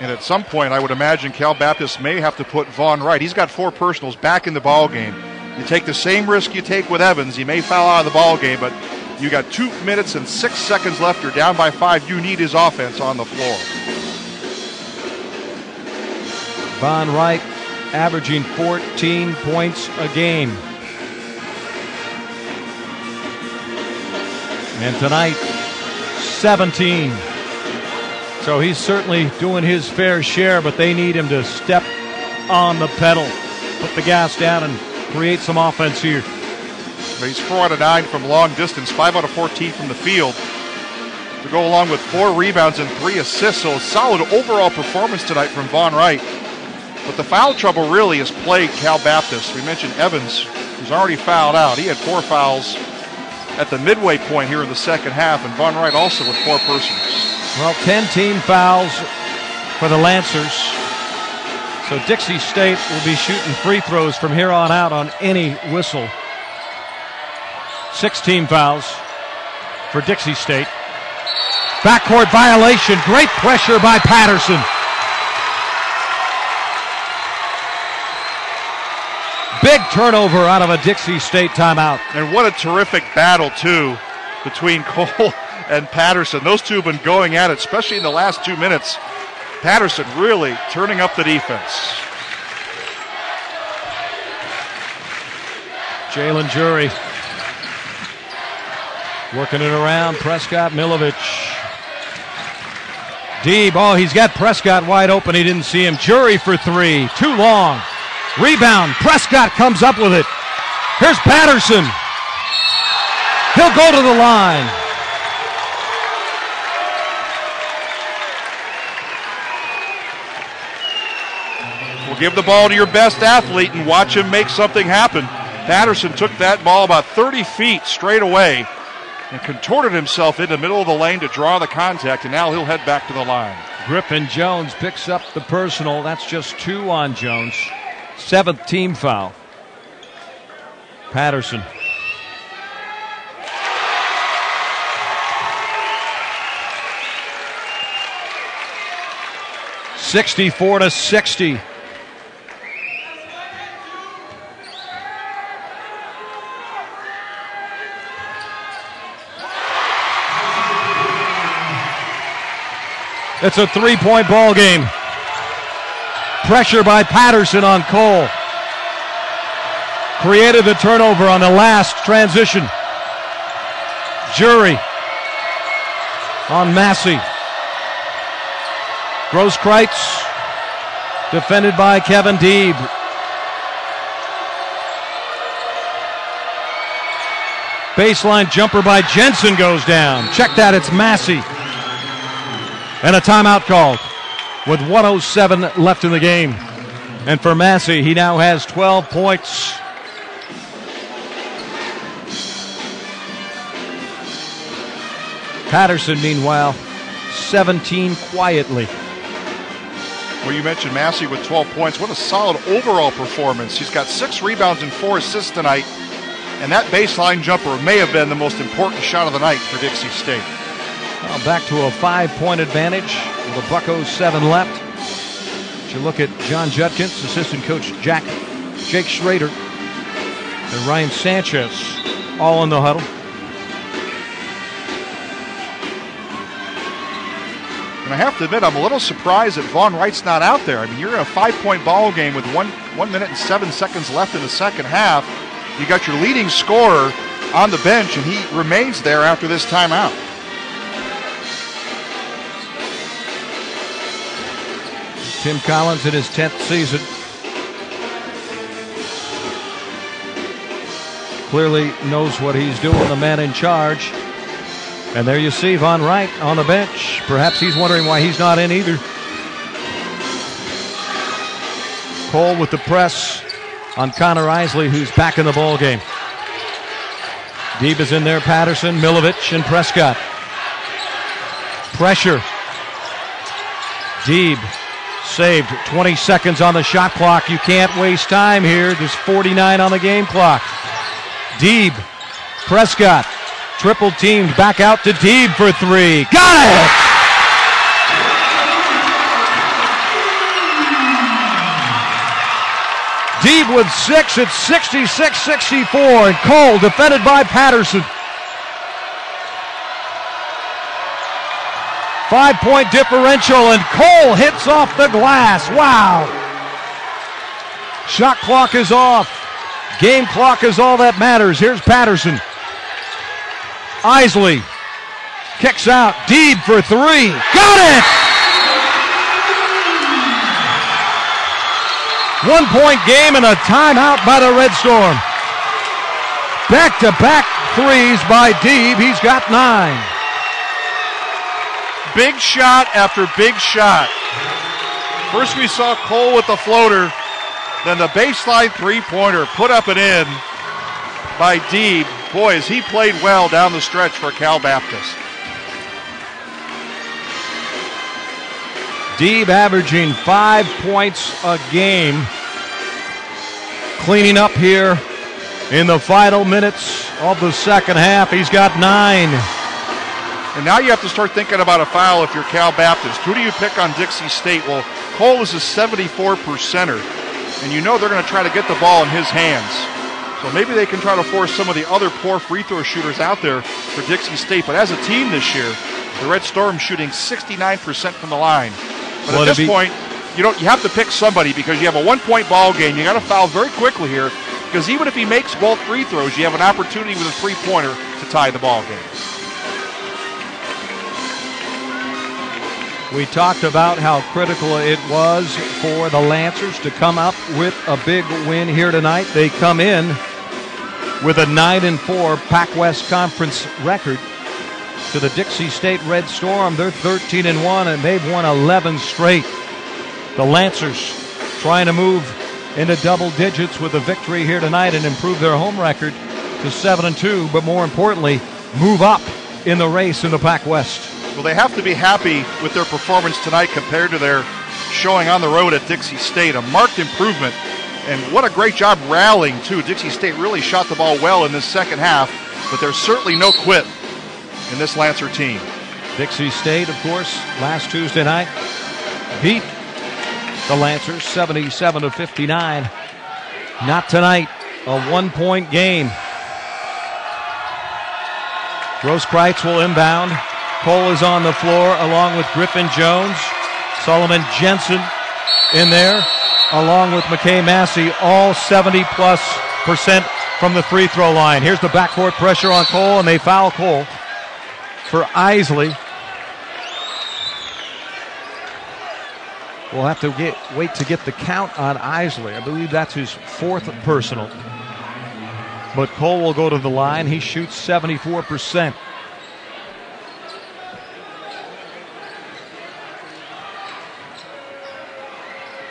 And at some point, I would imagine Cal Baptist may have to put Vaughn Wright. He's got 4 personals back in the ball game. You take the same risk you take with Evans. He may foul out of the ball game, but you got 2 minutes and 6 seconds left. You're down by 5. You need his offense on the floor. Von Wright averaging 14 points a game. And tonight, 17. So he's certainly doing his fair share, but they need him to step on the pedal, put the gas down, and create some offense here. He's 4 out of 9 from long distance, 5 out of 14 from the field, to go along with 4 rebounds and 3 assists. So a solid overall performance tonight from Von Wright. But the foul trouble really has plagued Cal Baptist. We mentioned Evans, who's already fouled out. He had 4 fouls at the midway point here in the second half, and Von Wright also with 4 personals. Well, 10 team fouls for the Lancers. So Dixie State will be shooting free throws from here on out on any whistle. 6 team fouls for Dixie State. Backcourt violation. Great pressure by Patterson. Big turnover out of a Dixie State timeout. And what a terrific battle, too, between Cole and Patterson. Those two have been going at it, especially in the last 2 minutes. Patterson really turning up the defense. Jalen Jury working it around. Prescott, Milovich. Deeb, oh, he's got Prescott wide open. He didn't see him. Jury for 3. Too long. Rebound. Prescott comes up with it. Here's Patterson. He'll go to the line. We'll give the ball to your best athlete and watch him make something happen. Patterson took that ball about 30 feet straight away and contorted himself in the middle of the lane to draw the contact, and now he'll head back to the line. Griffin Jones picks up the personal. That's just 2 on Jones. 7th team foul. Patterson. (64-60). It's a 3-point ball game. Pressure by Patterson on Cole. Created the turnover on the last transition. Jury on Massey. Grosskreutz defended by Kevin Deeb. Baseline jumper by Jensen goes down. Check that, it's Massey. And a timeout called with 1:07 left in the game. And for Massey, he now has 12 points. Patterson, meanwhile, 17 quietly. Well, you mentioned Massey with 12 points. What a solid overall performance. He's got 6 rebounds and 4 assists tonight. And that baseline jumper may have been the most important shot of the night for Dixie State. Well, back to a 5-point advantage with a $1:07 left. You look at John Judkins, assistant coach Jake Schrader, and Ryan Sanchez all in the huddle. And I have to admit, I'm a little surprised that Von Wright's not out there. I mean, you're in a 5-point ball game with 1 minute and 7 seconds left in the second half. You got your leading scorer on the bench, and he remains there after this timeout. Tim Collins in his 10th season. Clearly knows what he's doing, the man in charge. And there you see Von Wright on the bench. Perhaps he's wondering why he's not in either. Cole with the press on Connor Isley, who's back in the ball game. Deeb is in there, Patterson, Milovich, and Prescott. Pressure. Deeb saved. 20 seconds on the shot clock. You can't waste time here. There's 49 on the game clock. Deeb, Prescott, triple teamed, back out to Deeb for 3. Got it! Deeb with 6. It's 66-64, and Cole defended by Patterson. 5-point differential, and Cole hits off the glass. Wow. Shot clock is off. Game clock is all that matters. Here's Patterson. Isley kicks out. Deeb for three. Got it! 1 point game and a timeout by the Red Storm. Back-to-back threes by Deeb. He's got 9. Big shot after big shot. First we saw Cole with the floater, then the baseline three-pointer put up and in by Deeb. Boy, has he played well down the stretch for Cal Baptist. Deeb averaging 5 points a game. Cleaning up here in the final minutes of the second half. He's got 9. And now you have to start thinking about a foul if you're Cal Baptist. Who do you pick on Dixie State? Well, Cole is a 74%er, and you know they're going to try to get the ball in his hands. So maybe they can try to force some of the other poor free throw shooters out there for Dixie State. But as a team this year, the Red Storm shooting 69% from the line. But at this point, you have to pick somebody because you have a 1 point ball game. You got to foul very quickly here because even if he makes both free throws, you have an opportunity with a three-pointer to tie the ball game. We talked about how critical it was for the Lancers to come up with a big win here tonight. They come in with a 9-4 Pac-West Conference record to the Dixie State Red Storm. They're 13-1, and they've won 11 straight. The Lancers trying to move into double digits with a victory here tonight and improve their home record to 7-2, but more importantly, move up in the race in the Pac-West. Well, they have to be happy with their performance tonight compared to their showing on the road at Dixie State. A marked improvement, and what a great job rallying, too. Dixie State really shot the ball well in this second half, but there's certainly no quit in this Lancer team. Dixie State, of course, last Tuesday night beat the Lancers 77-59. Not tonight, a 1 point game. Grosskreitz will inbound. Cole is on the floor along with Griffin Jones. Solomon Jensen in there along with McKay Massey, all 70+% from the free throw line. Here's the backcourt pressure on Cole, and they foul Cole for Isley. We'll have to wait to get the count on Isley. I believe that's his 4th personal. But Cole will go to the line. He shoots 74%.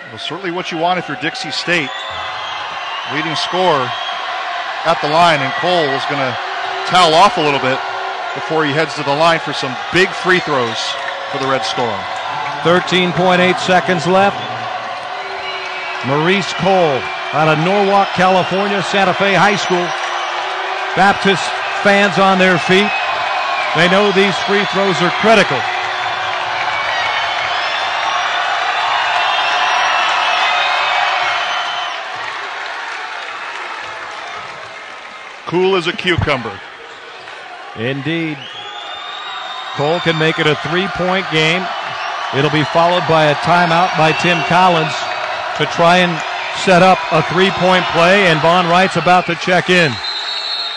Well, certainly what you want if you're Dixie State. Leading scorer at the line, and Cole is going to towel off a little bit before he heads to the line for some big free throws for the Red Storm. 13.8 seconds left. Maurice Cole out of Norwalk, California, Santa Fe High School. Baptist fans on their feet. They know these free throws are critical. Cool as a cucumber. Indeed. Cole can make it a 3-point game. It'll be followed by a timeout by Tim Collins to try and set up a 3-point play, and Von Wright's about to check in.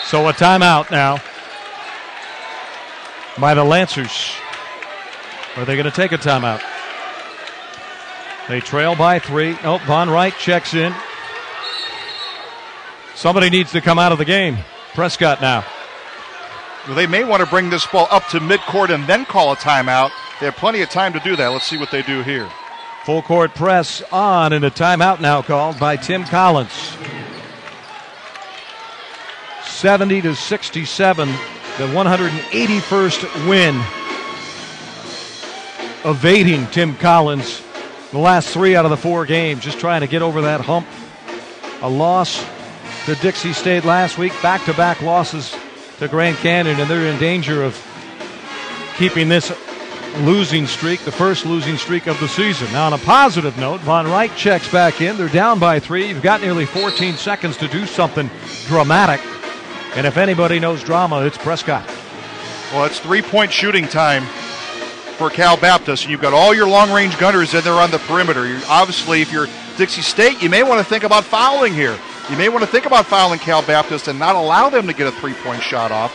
So a timeout now by the Lancers. Are they going to take a timeout? They trail by 3. Nope, Von Wright checks in. Somebody needs to come out of the game. Prescott now. Well, they may want to bring this ball up to midcourt and then call a timeout. They have plenty of time to do that. Let's see what they do here. Full court press on, and a timeout now called by Tim Collins. 70-67, the 181st win. Evading Tim Collins the last 3 out of the 4 games, just trying to get over that hump. A loss to Dixie State last week, back-to-back losses to Grand Canyon, and they're in danger of keeping this losing streak, the first losing streak of the season. Now, on a positive note, Von Wright checks back in. They're down by 3. You've got nearly 14 seconds to do something dramatic, and if anybody knows drama, it's Prescott. Well, it's 3-point shooting time for Cal Baptist, and you've got all your long-range gunners in there on the perimeter. Obviously, if you're Dixie State, you may want to think about fouling here. You may want to think about fouling Cal Baptist and not allow them to get a three-point shot off.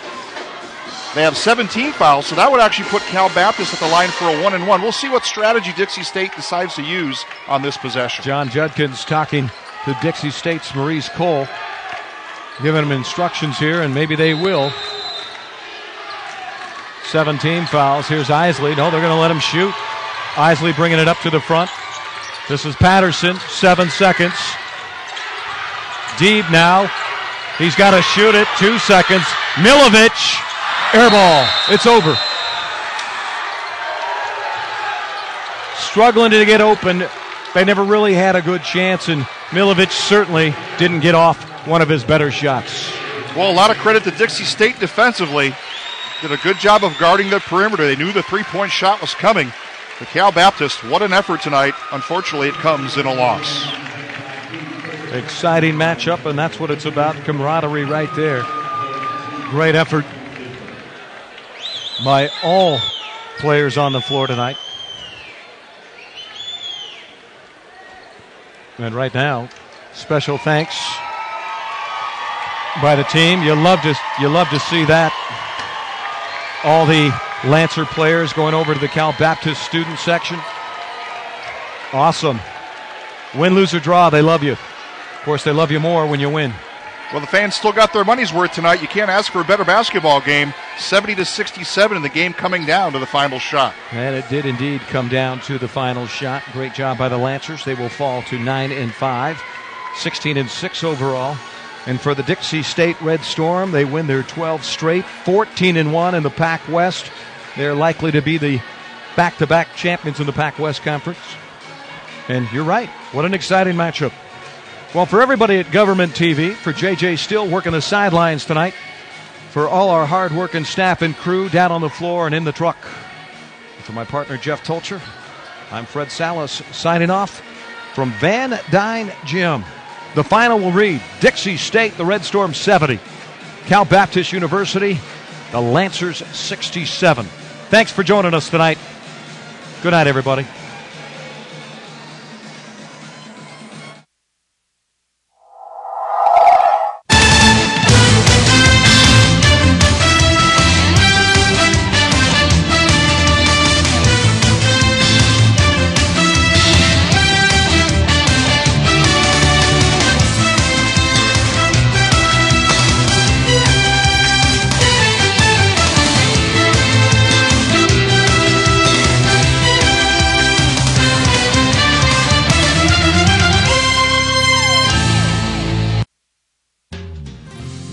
They have 17 fouls, so that would actually put Cal Baptist at the line for a 1-and-1. We'll see what strategy Dixie State decides to use on this possession. John Judkins talking to Dixie State's Maurice Cole, giving them instructions here, and maybe they will. 17 fouls. Here's Isley. No, they're going to let him shoot. Isley bringing it up to the front. This is Patterson. 7 seconds. Deeb now. He's got to shoot it. 2 seconds. Milovich. Air ball. It's over. Struggling to get open. They never really had a good chance, and Milovich certainly didn't get off one of his better shots. Well, a lot of credit to Dixie State defensively. Did a good job of guarding the perimeter. They knew the three-point shot was coming. The Cal Baptist, what an effort tonight. Unfortunately, it comes in a loss. Exciting matchup, and that's what it's about. Camaraderie right there. Great effort by all players on the floor tonight. And right now, special thanks by the team. You love to see that. All the Lancer players going over to the Cal Baptist student section. Awesome. Win, lose, or draw, they love you. Of course, they love you more when you win. Well, the fans still got their money's worth tonight. You can't ask for a better basketball game. 70-67 in the game coming down to the final shot. And it did indeed come down to the final shot. Great job by the Lancers. They will fall to 9-5, 16-6 overall. And for the Dixie State Red Storm, they win their 12th straight, 14-1 in the Pac West. They're likely to be the back-to-back champions in the Pac West Conference. And you're right. What an exciting matchup. Well, for everybody at Government TV, for J.J. Still working the sidelines tonight, for all our hard-working staff and crew down on the floor and in the truck, for my partner Jeff Tolcher, I'm Fred Salas signing off from Van Dyne Gym. The final will read, Dixie State, the Red Storm 70. Cal Baptist University, the Lancers 67. Thanks for joining us tonight. Good night, everybody.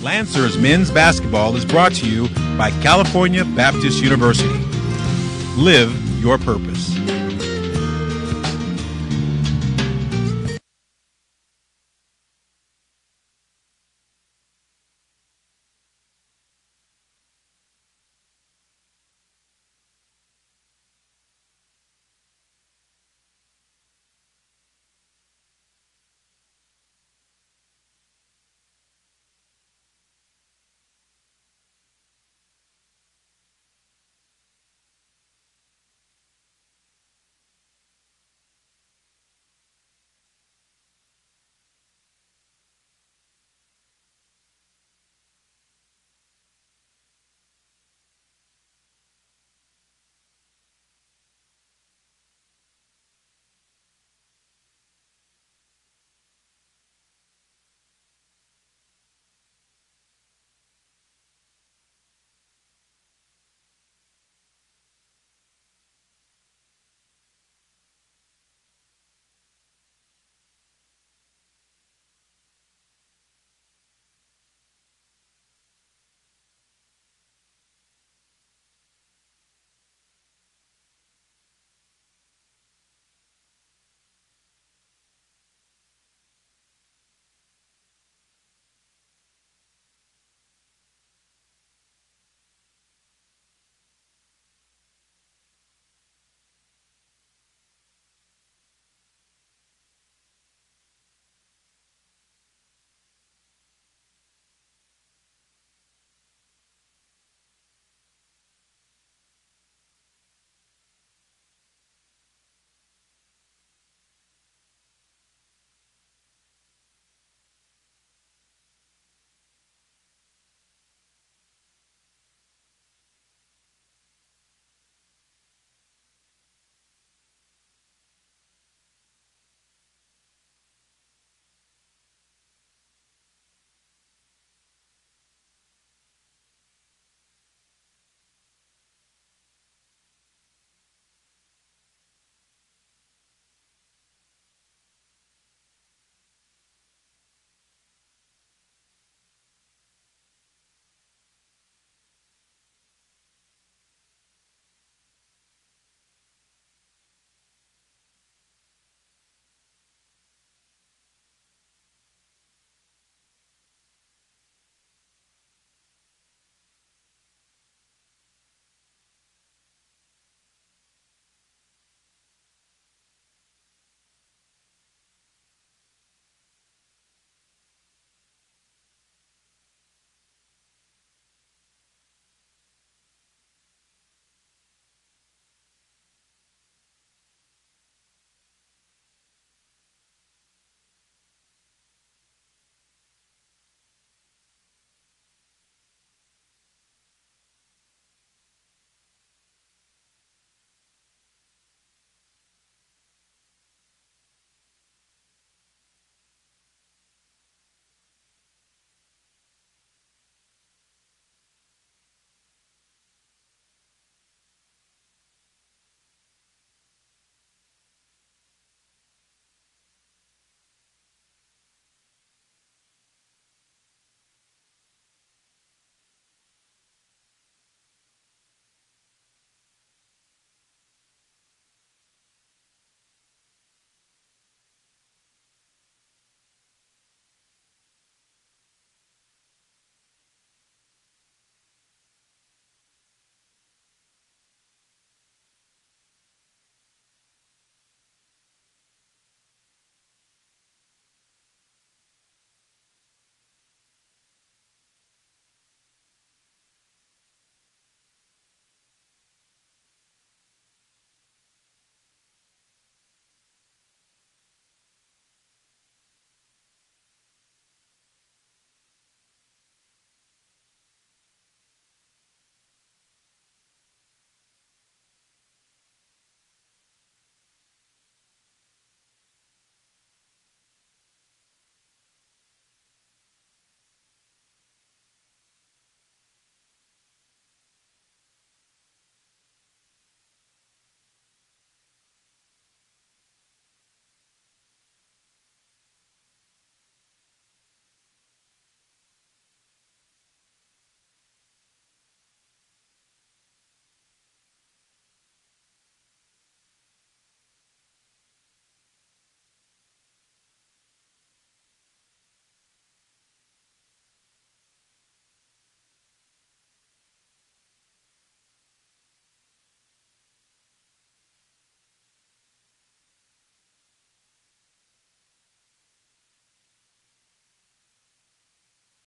Lancers men's basketball is brought to you by California Baptist University. Live your purpose.